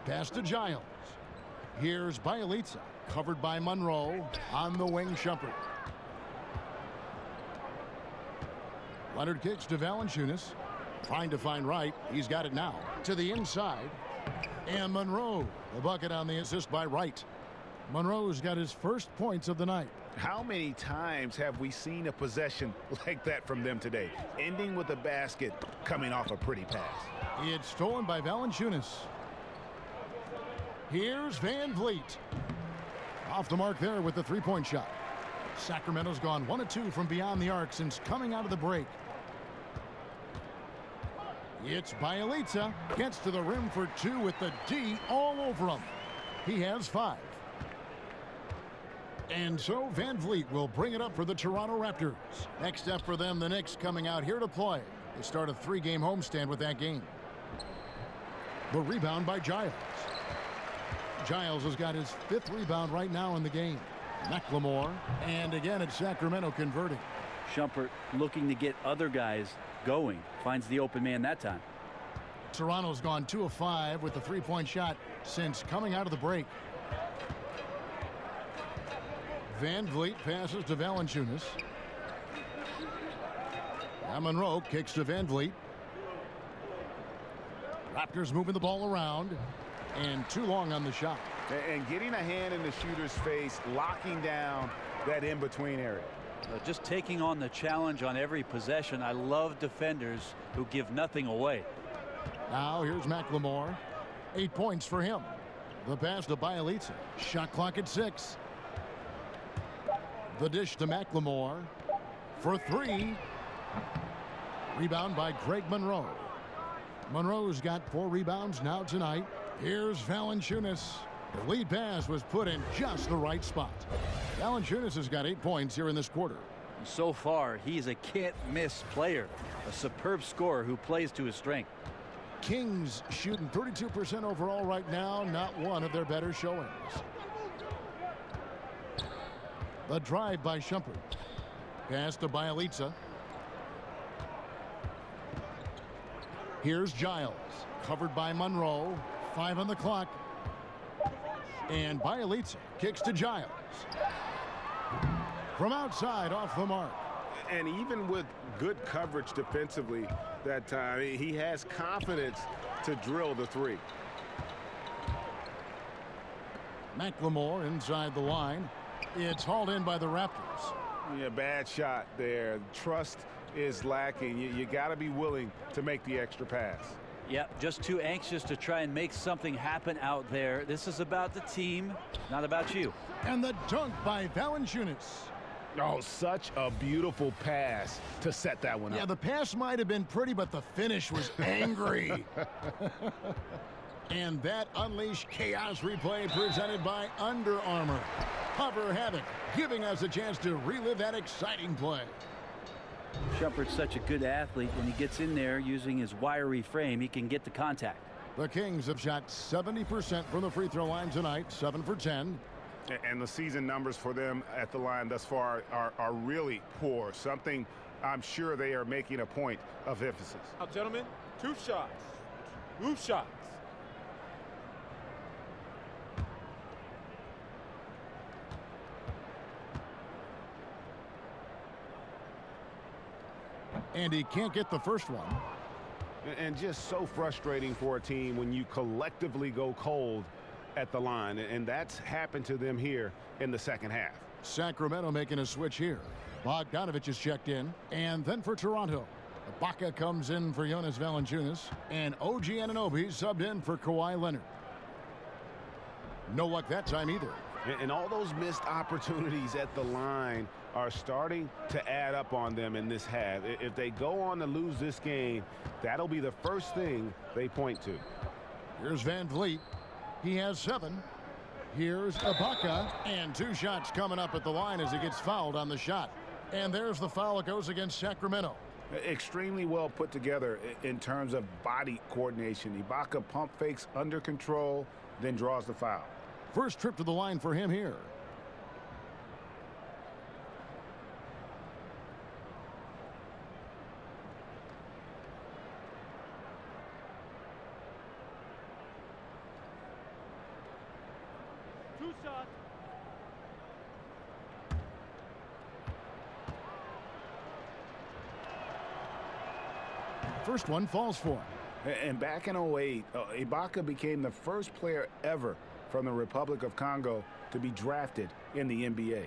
Speaker 5: Pass to Giles. Here's Bjelica, covered by Monroe. On the wing, Shumpert. Leonard kicks to Valanciunas. Trying to find Wright. He's got it now. To the inside. And Monroe. The bucket on the assist by Wright. Monroe's got his first points of the night.
Speaker 11: How many times have we seen a possession like that from them today? Ending with a basket, coming off a pretty pass.
Speaker 5: It's stolen by Valanciunas. Here's Van Vliet. Off the mark there with the three-point shot. Sacramento's gone 1 of 2 from beyond the arc since coming out of the break. It's Bielitsa. Gets to the rim for 2 with the D all over him. He has 5. And so Van Vliet will bring it up for the Toronto Raptors. Next up for them, the Knicks coming out here to play. They start a 3-game homestand with that game. The rebound by Giles. Giles has got his 5th rebound right now in the game. McLemore, and again it's Sacramento converting.
Speaker 7: Shumpert looking to get other guys going. Finds the open man that time.
Speaker 5: Toronto's gone 2 of 5 with the 3-point shot since coming out of the break. Van Vliet passes to Valanciunas. Monroe kicks to Van Vliet. Raptors moving the ball around. And too long on the shot.
Speaker 11: And getting a hand in the shooter's face, locking down that in-between area.
Speaker 7: Just taking on the challenge on every possession. I love defenders who give nothing away.
Speaker 5: Now here's McLemore. 8 points for him. The pass to Bielitsa. Shot clock at 6. The dish to McLemore for 3. Rebound by Greg Monroe. Monroe's got 4 rebounds now tonight. Here's Valanciunas. The lead pass was put in just the right spot. Valanciunas has got 8 points here in this quarter.
Speaker 7: So far, he's a can't-miss player. A superb scorer who plays to his strength.
Speaker 5: Kings shooting 32% overall right now. Not one of their better showings. The drive by Shumpert. Pass to Bielitsa. Here's Giles. Covered by Monroe. 5 on the clock. And Bielitsa kicks to Giles. From outside, off the mark.
Speaker 6: And even with good coverage defensively that time, he has confidence to drill the 3.
Speaker 5: McLemore inside the line. It's hauled in by the Raptors.
Speaker 6: Yeah, bad shot there. Trust is lacking. You got to be willing to make the extra pass.
Speaker 7: Yep, just too anxious to try and make something happen out there. This is about the team, not about you.
Speaker 5: And the dunk by Valanciunas.
Speaker 11: Oh, such a beautiful pass to set that one up.
Speaker 5: Yeah, the pass might have been pretty, but the finish was angry. And that unleashed chaos replay presented by Under Armour. Hover Havoc, giving us a chance to relive that exciting play.
Speaker 7: Shumpert's such a good athlete. When he gets in there using his wiry frame, he can get the contact.
Speaker 5: The Kings have shot 70% from the free throw line tonight, 7 for 10.
Speaker 6: And the season numbers for them at the line thus far are really poor. Something I'm sure they are making a point of emphasis.
Speaker 10: Now, gentlemen, 2 shots. 2 shots.
Speaker 5: And he can't get the first one.
Speaker 6: And just so frustrating for a team when you collectively go cold at the line. And that's happened to them here in the second half.
Speaker 5: Sacramento making a switch here. Bogdanovich is checked in. And then for Toronto, Ibaka comes in for Jonas Valanciunas. And OG Anunoby subbed in for Kawhi Leonard. No luck that time either.
Speaker 6: And all those missed opportunities at the line are starting to add up on them in this half. If they go on to lose this game, that'll be the first thing they point to.
Speaker 5: Here's Van Vliet. He has 7. Here's Ibaka. And 2 shots coming up at the line as he gets fouled on the shot. And there's the foul that goes against Sacramento.
Speaker 6: Extremely well put together in terms of body coordination. Ibaka pump fakes under control, then draws the foul.
Speaker 5: First trip to the line for him here. first one falls for him.
Speaker 11: And back in 08, Ibaka became the first player ever from the Republic of Congo to be drafted in the NBA.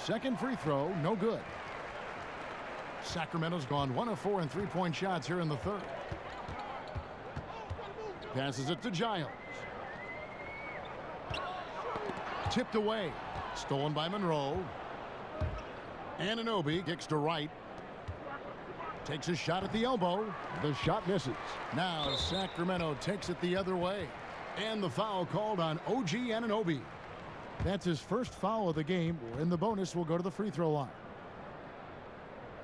Speaker 5: Second free throw, no good. Sacramento's gone 1 of 4 in three-point shots here in the third. Passes it to Giles. Tipped away. Stolen by Monroe. Anunoby kicks to right. Takes a shot at the elbow. The shot misses. Now Sacramento takes it the other way. And the foul called on OG Anunoby. That's his first foul of the game. In the bonus, will go to the free throw line.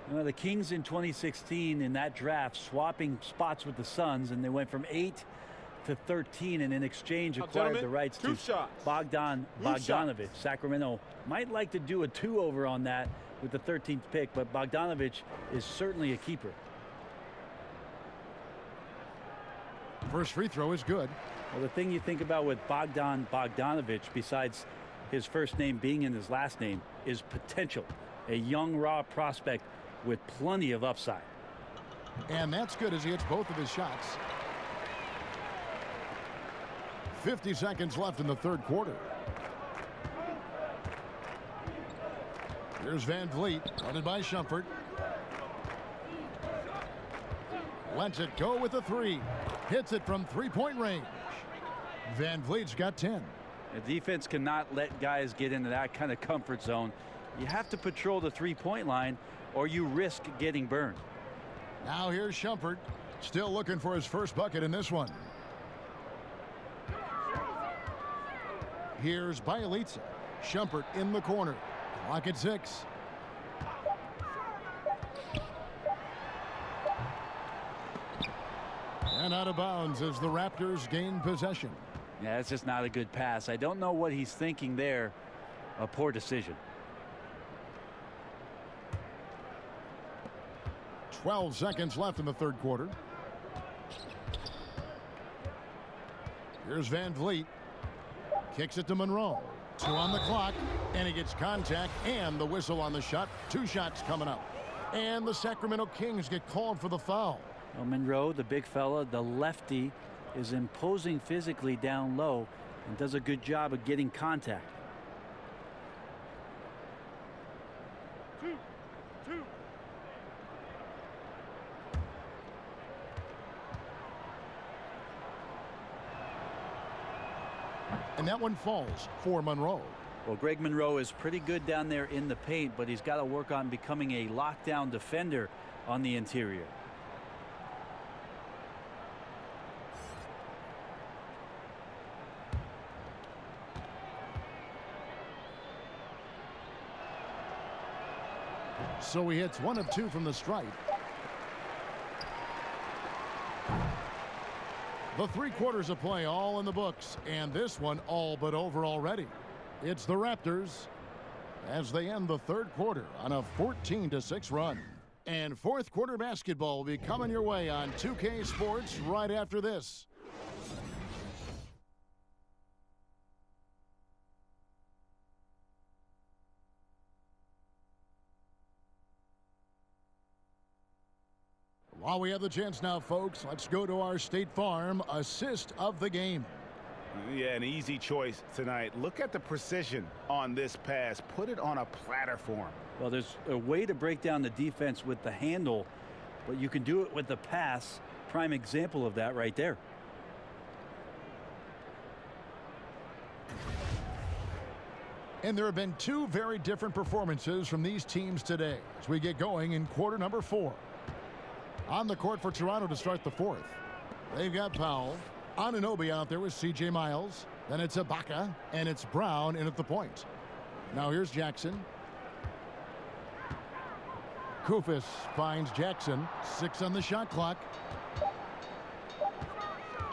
Speaker 7: You know, the Kings in 2016 in that draft swapping spots with the Suns, and they went from 8 to 13, and in exchange acquired the rights to Bogdan Bogdanovic. Sacramento might like to do a two-over on that with the 13th pick, but Bogdanovic is certainly a keeper.
Speaker 5: First free throw is good.
Speaker 7: Well, the thing you think about with Bogdan Bogdanovic, besides his first name being in his last name, is potential. A young, raw prospect with plenty of upside.
Speaker 5: And that's good as he hits both of his shots. 50 seconds left in the third quarter. Here's Van Vliet, guarded by Shumpert. Lets it go with a three. Hits it from three-point range. Van Vliet's got 10.
Speaker 7: The defense cannot let guys get into that kind of comfort zone. You have to patrol the three-point line or you risk getting burned.
Speaker 5: Now here's Shumpert, still looking for his first bucket in this one. Here's Bielitsa. Shumpert in the corner. Clock at 6. And out of bounds as the Raptors gain possession.
Speaker 7: Yeah, it's just not a good pass. I don't know what he's thinking there. A poor decision.
Speaker 5: 12 seconds left in the third quarter. Here's Van Vliet. Kicks it to Monroe. 2 on the clock, and he gets contact and the whistle on the shot. 2 shots coming up. And the Sacramento Kings get called for the foul.
Speaker 7: Well, Monroe, the big fella, the lefty, is imposing physically down low and does a good job of getting contact.
Speaker 5: And that one falls for Monroe.
Speaker 7: Well, Greg Monroe is pretty good down there in the paint, but he's got to work on becoming a lockdown defender on the interior.
Speaker 5: So he hits 1 of 2 from the stripe. The 3 quarters of play all in the books, and this one all but over already. It's the Raptors as they end the third quarter on a 14-6 run. And fourth quarter basketball will be coming your way on 2K Sports right after this. While we have the chance now, folks, let's go to our State Farm assist of the game.
Speaker 11: Yeah, an easy choice tonight. Look at the precision on this pass. Put it on a platter for him.
Speaker 7: Well, there's a way to break down the defense with the handle, but you can do it with the pass. Prime example of that right there.
Speaker 5: And there have been 2 very different performances from these teams today as we get going in quarter number 4. On the court for Toronto to start the fourth. They've got Powell. Anunoby out there with C.J. Miles. Then it's Ibaka, and it's Brown in at the point. Now here's Jackson. Koufos finds Jackson. 6 on the shot clock.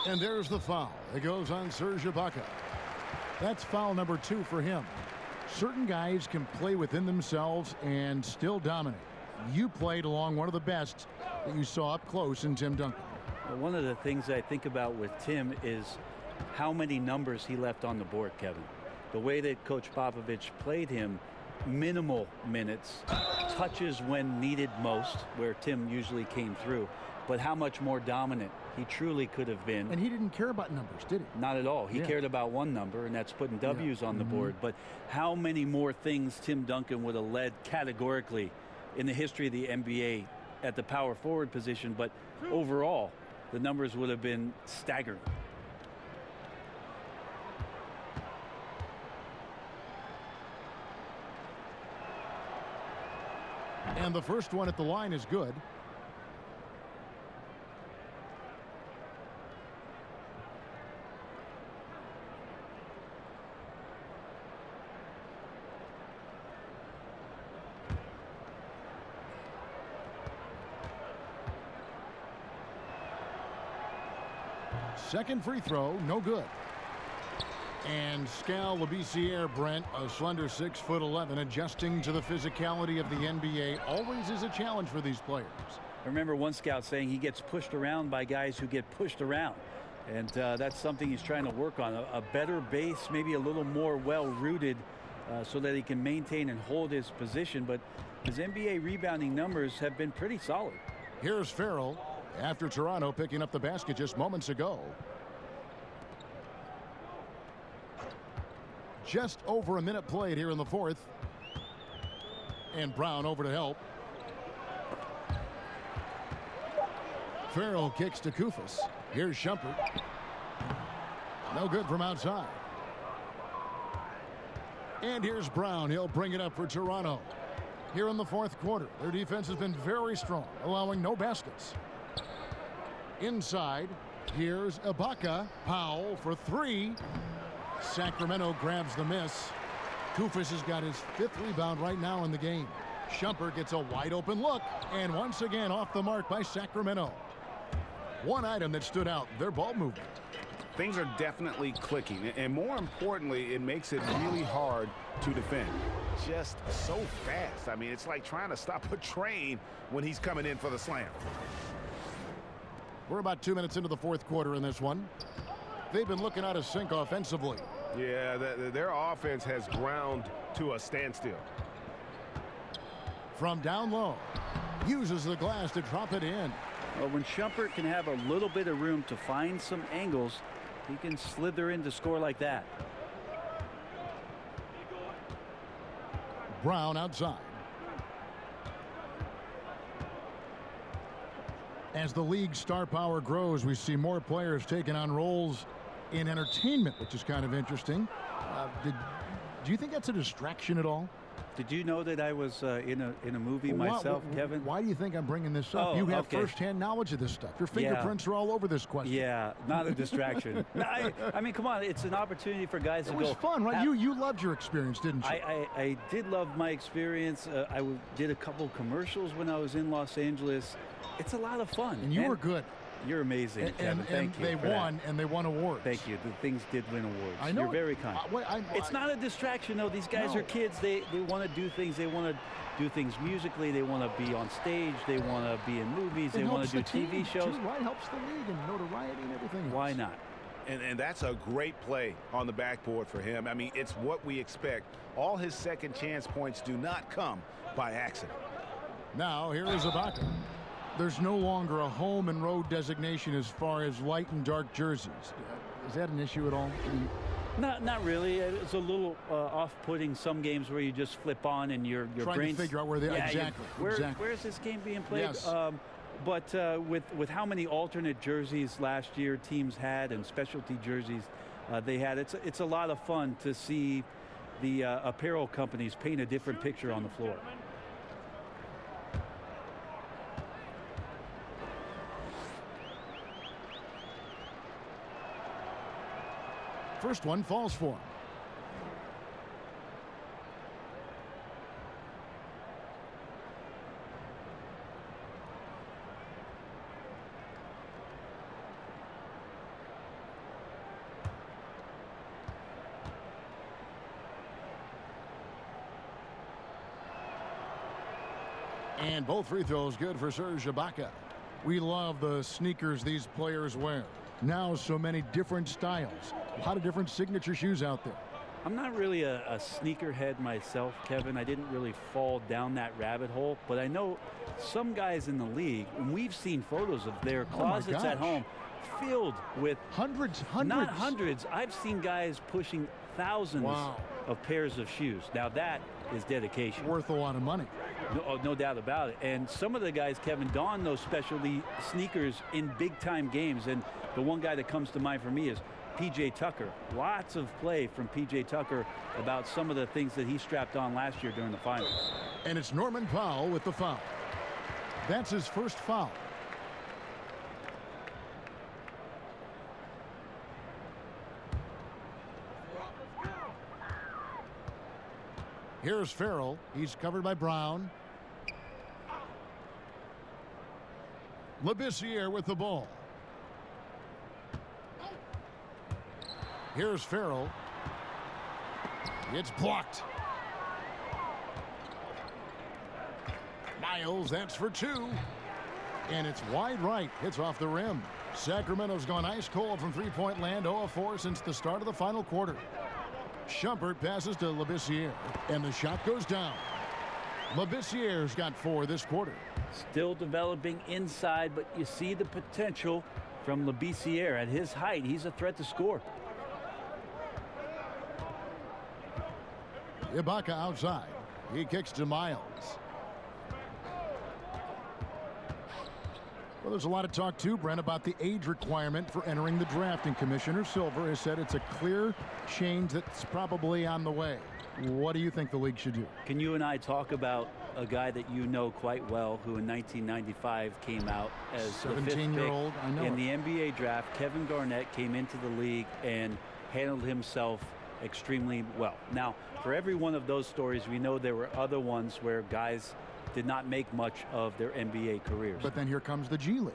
Speaker 5: And there's the foul. It goes on Serge Ibaka. That's foul number 2 for him. Certain guys can play within themselves and still dominate. You played along one of the best that you saw up close in Tim Duncan.
Speaker 7: One of the things I think about with Tim is how many numbers he left on the board, Kevin. The way that Coach Popovich played him, minimal minutes, touches when needed most, where Tim usually came through, but how much more dominant he truly could have been.
Speaker 5: And he didn't care about numbers, did he?
Speaker 7: Not at all. He cared about one number, and that's putting W's on the board. But how many more things Tim Duncan would have led categorically in the history of the NBA at the power forward position, but overall, the numbers would have been staggering.
Speaker 5: And the first one at the line is good. Second free throw, no good. And Skal Labissiere, Brent, a slender 6'11", adjusting to the physicality of the NBA, always is a challenge for these players.
Speaker 7: I remember one scout saying he gets pushed around by guys who get pushed around. And that's something he's trying to work on. A better base, maybe a little more well-rooted so that he can maintain and hold his position. But his NBA rebounding numbers have been pretty solid.
Speaker 5: Here's Farrell after Toronto picking up the basket just moments ago. Just over a minute played here in the fourth. And Brown over to help. Farrell kicks to Kufis. Here's Shumpert. No good from outside. And here's Brown. He'll bring it up for Toronto. Here in the fourth quarter, their defense has been very strong, allowing no baskets. Inside, here's Ibaka. Powell for three. Sacramento grabs the miss. Kufis has got his fifth rebound right now in the game. Shumpert gets a wide open look, and once again off the mark by Sacramento. One item that stood out, their ball movement.
Speaker 11: Things are definitely clicking, and more importantly, it makes it really hard to defend. Just so fast. I mean, it's like trying to stop a train when he's coming in for the slam.
Speaker 5: We're about 2 minutes into the fourth quarter in this one. They've been looking out of sync offensively.
Speaker 6: Yeah, their offense has ground to a standstill.
Speaker 5: From down low, uses the glass to drop it in.
Speaker 7: Well, when Shumpert can have a little bit of room to find some angles, he can slither in to score like that.
Speaker 5: Brown outside. As the league's star power grows, we see more players taking on roles in entertainment, which is kind of interesting. Do you think that's a distraction at all?
Speaker 7: Did you know that I was in a movie myself, Kevin?
Speaker 5: Why do you think I'm bringing this up? You have firsthand knowledge of this stuff. Your fingerprints are all over this question.
Speaker 7: Yeah, not a distraction. No, I mean, come on, it's an opportunity for guys to go.
Speaker 5: It was fun, right? You loved your experience, didn't you?
Speaker 7: I did love my experience. I did a couple commercials when I was in Los Angeles. It's a lot of fun.
Speaker 5: And you were good.
Speaker 7: You're amazing, Kevin. Thank you.
Speaker 5: They won, and they won awards.
Speaker 7: Thank you. The things did win awards.
Speaker 5: I know.
Speaker 7: You're very kind. It's not a distraction, though. These guys are kids. They want to do things. They want to do things musically. They want to be on stage. They want to be in movies. They want to do TV shows.
Speaker 5: Right, helps the league and notoriety and everything else.
Speaker 7: Why not?
Speaker 11: And that's a great play on the backboard for him. I mean, it's what we expect. All his second chance points do not come by accident.
Speaker 5: Now, here is Ibaka. There's no longer a home and road designation as far as light and dark jerseys. Is that an issue at all?
Speaker 7: Not really. It's a little off-putting some games where you just flip on and your
Speaker 5: trying
Speaker 7: brain's
Speaker 5: to figure out where they are. Exactly.
Speaker 7: Where's this game being played?
Speaker 5: Yes.
Speaker 7: But with how many alternate jerseys last year teams had and specialty jerseys they had, it's a lot of fun to see the apparel companies paint a different picture on the floor.
Speaker 5: First one falls for him. And both free throws good for Serge Ibaka. We love the sneakers these players wear. Now so many different styles. A lot of different signature shoes out there.
Speaker 7: I'm not really a sneakerhead myself, Kevin. I didn't really fall down that rabbit hole, but I know some guys in the league, and we've seen photos of their closets at home filled with
Speaker 5: hundreds.
Speaker 7: Not hundreds. I've seen guys pushing thousands of pairs of shoes. Now that is dedication.
Speaker 5: Worth a lot of money.
Speaker 7: No doubt about it. And some of the guys, Kevin, don those specialty sneakers in big-time games. And the one guy that comes to mind for me is P.J. Tucker. Lots of play from P.J. Tucker about some of the things that he strapped on last year during the finals.
Speaker 5: And it's Norman Powell with the foul. That's his first foul. Here's Farrell. He's covered by Brown. Labissiere with the ball. Here's Farrell. It's blocked. Miles, that's for two. And it's wide right. It's off the rim. Sacramento's gone ice cold from three-point land, 0 of 4 since the start of the final quarter. Shumpert passes to Labissiere, and the shot goes down. Labissiere's got 4 this quarter.
Speaker 7: Still developing inside, but you see the potential from Labissiere. At his height, he's a threat to score.
Speaker 5: Ibaka outside. He kicks to Miles. Well, there's a lot of talk, too, Brent, about the age requirement for entering the draft, and Commissioner Silver has said it's a clear change that's probably on the way. What do you think the league should do?
Speaker 7: Can you and I talk about a guy that you know quite well who in 1995 came out as the
Speaker 5: 17-year-old,
Speaker 7: fifth pick in the NBA draft? Kevin Garnett came into the league and handled himself extremely well. Now, for every one of those stories, we know there were other ones where guys did not make much of their NBA careers.
Speaker 5: But then here comes the G League.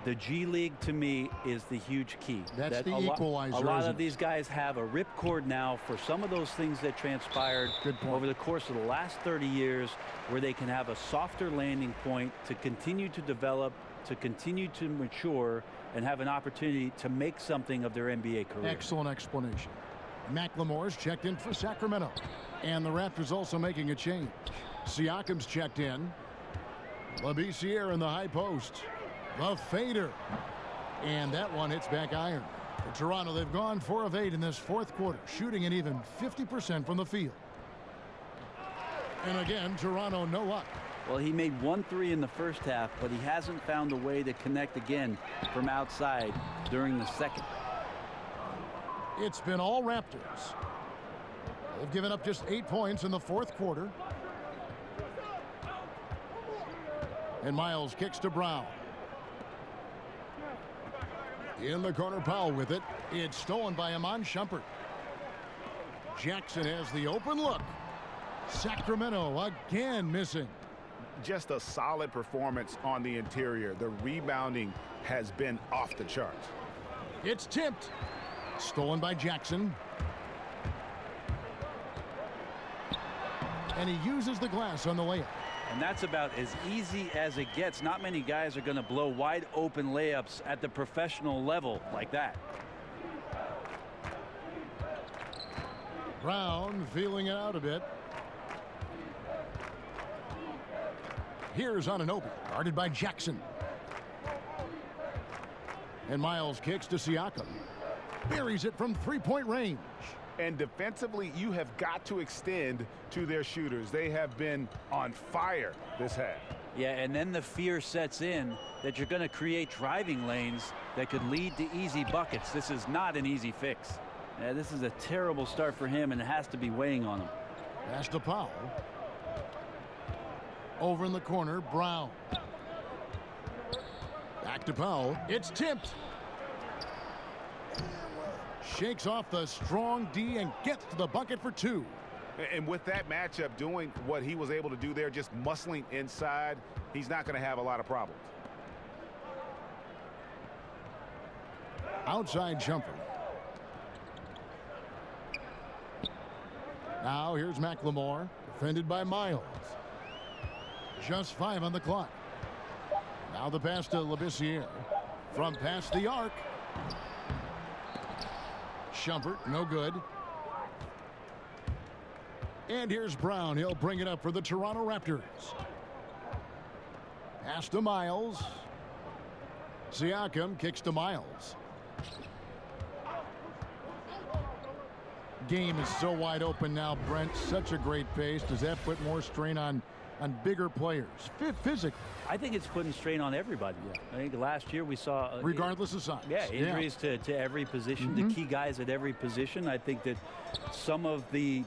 Speaker 7: The G League, to me, is the huge key.
Speaker 5: That's the equalizer.
Speaker 7: A lot of these guys have a ripcord now for some of those things that transpired over the course of the last 30 years, where they can have a softer landing point to continue to develop, to continue to mature, and have an opportunity to make something of their NBA career.
Speaker 5: Excellent explanation. McLemore's checked in for Sacramento. And the Raptors also making a change. Siakam's checked in. Labissiere in the high post. The fader. And that one hits back iron. For Toronto, they've gone 4 of 8 in this fourth quarter, shooting an even 50% from the field. And again, Toronto no luck.
Speaker 7: Well, he made 1 3 in the first half, but he hasn't found a way to connect again from outside during the second.
Speaker 5: It's been all Raptors. They've given up just 8 points in the fourth quarter. And Miles kicks to Brown. In the corner, Powell with it. It's stolen by Iman Shumpert. Jackson has the open look. Sacramento again missing.
Speaker 11: Just a solid performance on the interior. The rebounding has been off the charts.
Speaker 5: It's tipped. Stolen by Jackson. And he uses the glass on the layup.
Speaker 7: And that's about as easy as it gets. Not many guys are going to blow wide open layups at the professional level like that.
Speaker 5: Brown feeling it out a bit. Here's Anunoby, guarded by Jackson. And Miles kicks to Siakam. Buries it from three-point range.
Speaker 11: And defensively, you have got to extend to their shooters. They have been on fire this half.
Speaker 7: Yeah, and then the fear sets in that you're going to create driving lanes that could lead to easy buckets. This is not an easy fix. Yeah, this is a terrible start for him, and it has to be weighing on him.
Speaker 5: Pass to Powell. Over in the corner, Brown. Back to Powell. It's tipped. Shakes off the strong D and gets to the bucket for 2.
Speaker 11: And with that matchup, doing what he was able to do there, just muscling inside, he's not going to have a lot of problems.
Speaker 5: Outside jumper. Now here's McLemore, defended by Miles. Just 5 on the clock. Now the pass to Labissiere. From past the arc. Shumpert, no good. And here's Brown. He'll bring it up for the Toronto Raptors. Pass to Miles. Siakam kicks to Miles. Game is so wide open now, Brent. Such a great pace. Does that put more strain on bigger players physically?
Speaker 7: I think it's putting strain on everybody. Yeah. I think last year we saw
Speaker 5: regardless of size.
Speaker 7: Yeah, injuries to every position, to key guys at every position. I think that some of the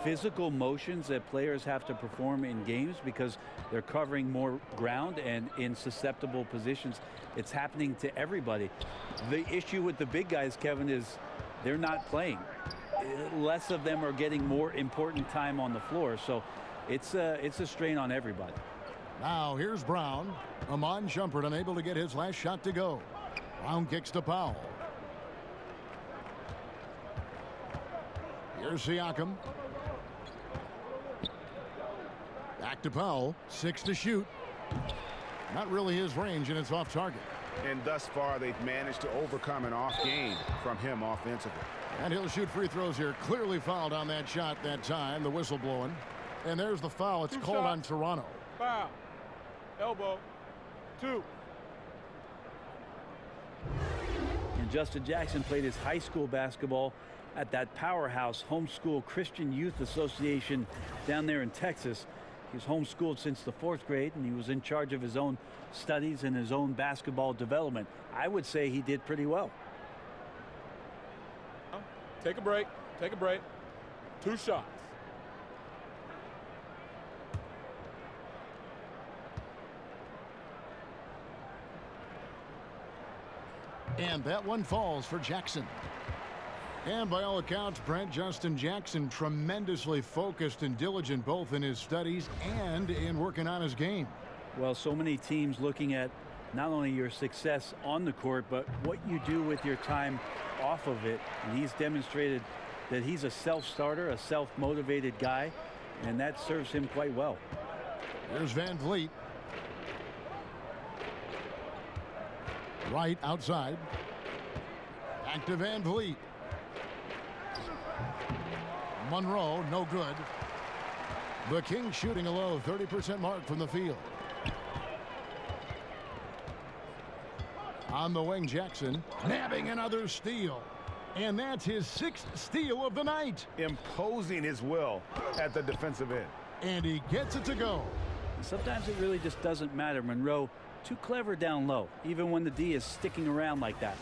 Speaker 7: physical motions that players have to perform in games, because they're covering more ground and in susceptible positions, it's happening to everybody. The issue with the big guys, Kevin, is they're not playing. Less of them are getting more important time on the floor, so it's a strain on everybody.
Speaker 5: Now here's Brown. Amon Shumpert unable to get his last shot to go. Brown kicks to Powell. Here's Siakam. Back to Powell. 6 to shoot. Not really his range, and it's off target.
Speaker 11: And thus far, they've managed to overcome an off game from him offensively.
Speaker 5: And he'll shoot free throws here. Clearly fouled on that shot that time. The whistle blowing. And there's the foul. It's called on Toronto.
Speaker 10: Foul. Elbow. 2.
Speaker 7: And Justin Jackson played his high school basketball at that powerhouse homeschool Christian Youth Association down there in Texas. He was homeschooled since the 4th grade, and he was in charge of his own studies and his own basketball development. I would say he did pretty well.
Speaker 10: Take a break. Take a break. 2 shots.
Speaker 5: And that one falls for Jackson. And by all accounts, Brent, Justin Jackson tremendously focused and diligent both in his studies and in working on his game.
Speaker 7: Well, so many teams looking at not only your success on the court, but what you do with your time off of it. And he's demonstrated that he's a self-starter, a self-motivated guy, and that serves him quite well.
Speaker 5: Here's Van Vliet. Right outside. Back to Van Vliet. Monroe, no good. The Kings shooting a low 30% mark from the field. On the wing, Jackson nabbing another steal. And that's his 6th steal of the night.
Speaker 11: Imposing his will at the defensive end.
Speaker 5: And he gets it to go.
Speaker 7: Sometimes it really just doesn't matter. Monroe, too clever down low, even when the D is sticking around like that.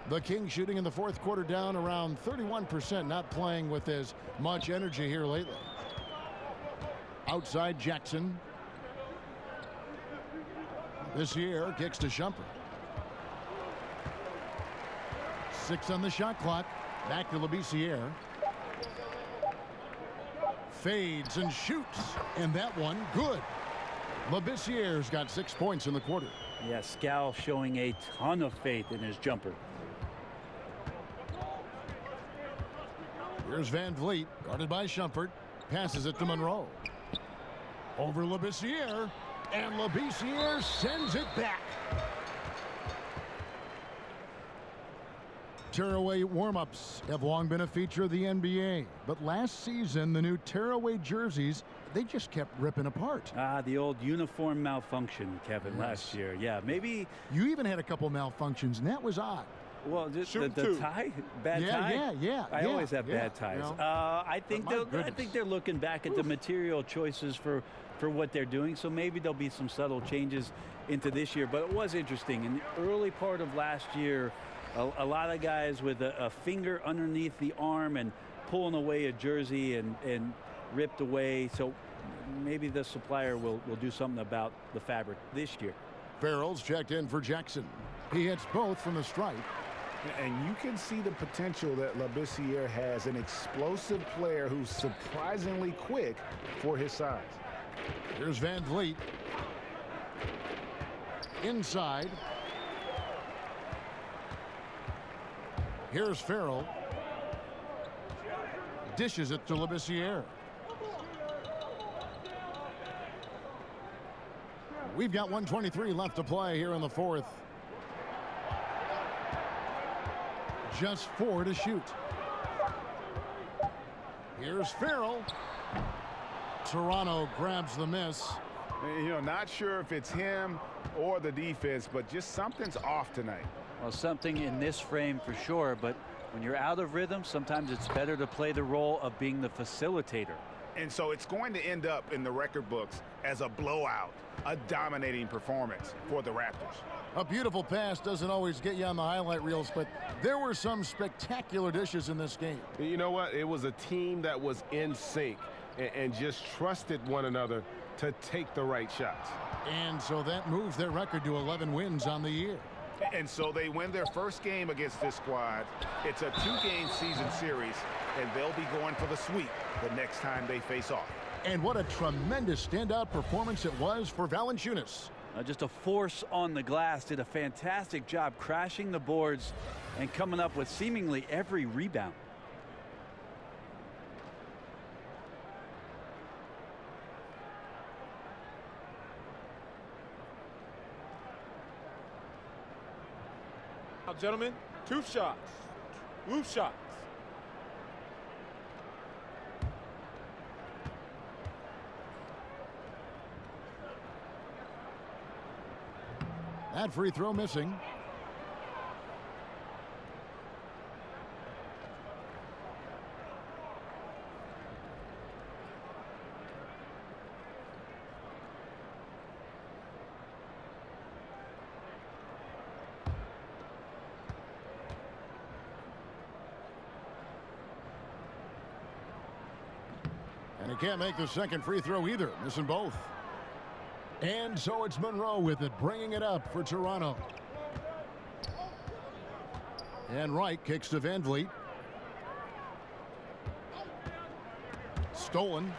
Speaker 5: The Kings shooting in the 4th quarter down around 31%, not playing with as much energy here lately. Outside Jackson. This year kicks to Shumpert. 6 on the shot clock. Back to Labissiere. Fades and shoots. And that one good. Labissiere's got 6 points in the quarter.
Speaker 7: Yeah, Scal showing a ton of faith in his jumper.
Speaker 5: Here's Van Vliet, guarded by Shumpert. Passes it to Monroe. Over Labissiere. And Labissiere sends it back. Tearaway warm-ups have long been a feature of the NBA. But last season, the new tearaway jerseys, they just kept ripping apart.
Speaker 7: The old uniform malfunction, Kevin, last year. Yeah, maybe.
Speaker 5: You even had a couple malfunctions, and that was odd.
Speaker 7: Well, the tie, bad tie.
Speaker 5: Yeah.
Speaker 7: I always have bad ties.
Speaker 5: You know,
Speaker 7: I think they're looking back at the material choices for what they're doing. So maybe there'll be some subtle changes into this year. But it was interesting in the early part of last year. A lot of guys with a finger underneath the arm and pulling away a jersey and ripped away. So maybe the supplier will do something about the fabric this year.
Speaker 5: Farrell's checked in for Jackson. He hits both from the stripe.
Speaker 11: And you can see the potential that Labissiere has, an explosive player who's surprisingly quick for his size.
Speaker 5: Here's Van Vliet. Inside. Here's Farrell. Dishes it to Labissiere. We've got 1:23 left to play here in the fourth. Just 4 to shoot. Here's Farrell. Toronto grabs the miss.
Speaker 11: You know, not sure if it's him or the defense, but just something's off tonight.
Speaker 7: Well, something in this frame for sure, but when you're out of rhythm, sometimes it's better to play the role of being the facilitator.
Speaker 11: And so it's going to end up in the record books as a blowout, a dominating performance for the Raptors.
Speaker 5: A beautiful pass doesn't always get you on the highlight reels, but there were some spectacular dishes in this game.
Speaker 14: You know what? It was a team that was in sync and just trusted one another to take the right shots.
Speaker 5: And so that moves their record to 11 wins on the year.
Speaker 11: And so they win their first game against this squad. It's a 2-game season series, and they'll be going for the sweep the next time they face off.
Speaker 5: And what a tremendous standout performance it was for Valanciunas.
Speaker 7: Just a force on the glass, did a fantastic job crashing the boards and coming up with seemingly every rebound.
Speaker 10: Now, gentlemen, 2 shots. Roof shots.
Speaker 5: That free throw missing. And he can't make the second free throw either, missing both. And so it's Monroe with it, bringing it up for Toronto. And Wright kicks to Van Vliet. Stolen.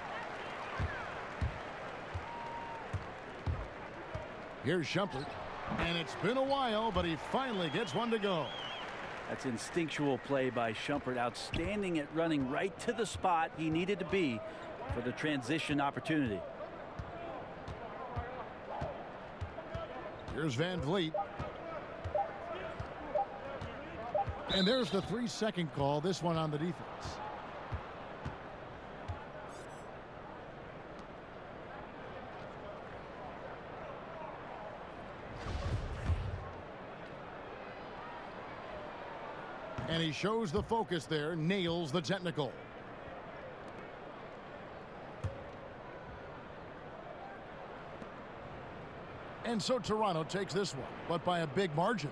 Speaker 5: Here's Shumpert. And it's been a while, but he finally gets one to go.
Speaker 7: That's instinctual play by Shumpert. Outstanding at running right to the spot he needed to be for the transition opportunity.
Speaker 5: Here's Van Vliet. And there's the 3-second call, this one on the defense. And he shows the focus there, nails the technical. And so Toronto takes this one, but by a big margin.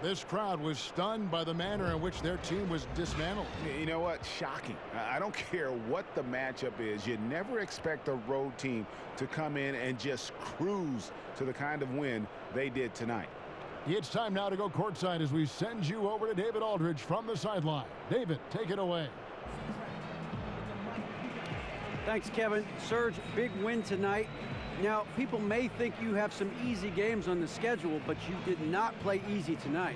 Speaker 5: This crowd was stunned by the manner in which their team was dismantled.
Speaker 11: You know what? Shocking. I don't care what the matchup is. You never expect a road team to come in and just cruise to the kind of win they did tonight.
Speaker 5: It's time now to go courtside as we send you over to David Aldridge from the sideline. David, take it away.
Speaker 9: Thanks, Kevin. Serge, big win tonight. Now, people may think you have some easy games on the schedule, but you did not play easy tonight.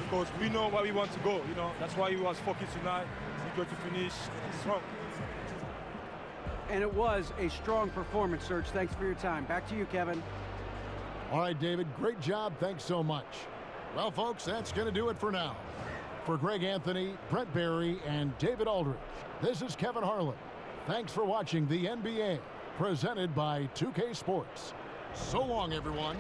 Speaker 10: Because we know where we want to go, you know. That's why we was focused tonight. We go to finish strong.
Speaker 9: And it was a strong performance, Serge. Thanks for your time. Back to you, Kevin.
Speaker 5: All right, David, great job. Thanks so much. Well, folks, that's going to do it for now. For Greg Anthony, Brett Barry, and David Aldridge, this is Kevin Harlan. Thanks for watching the NBA, presented by 2K Sports. So long, everyone.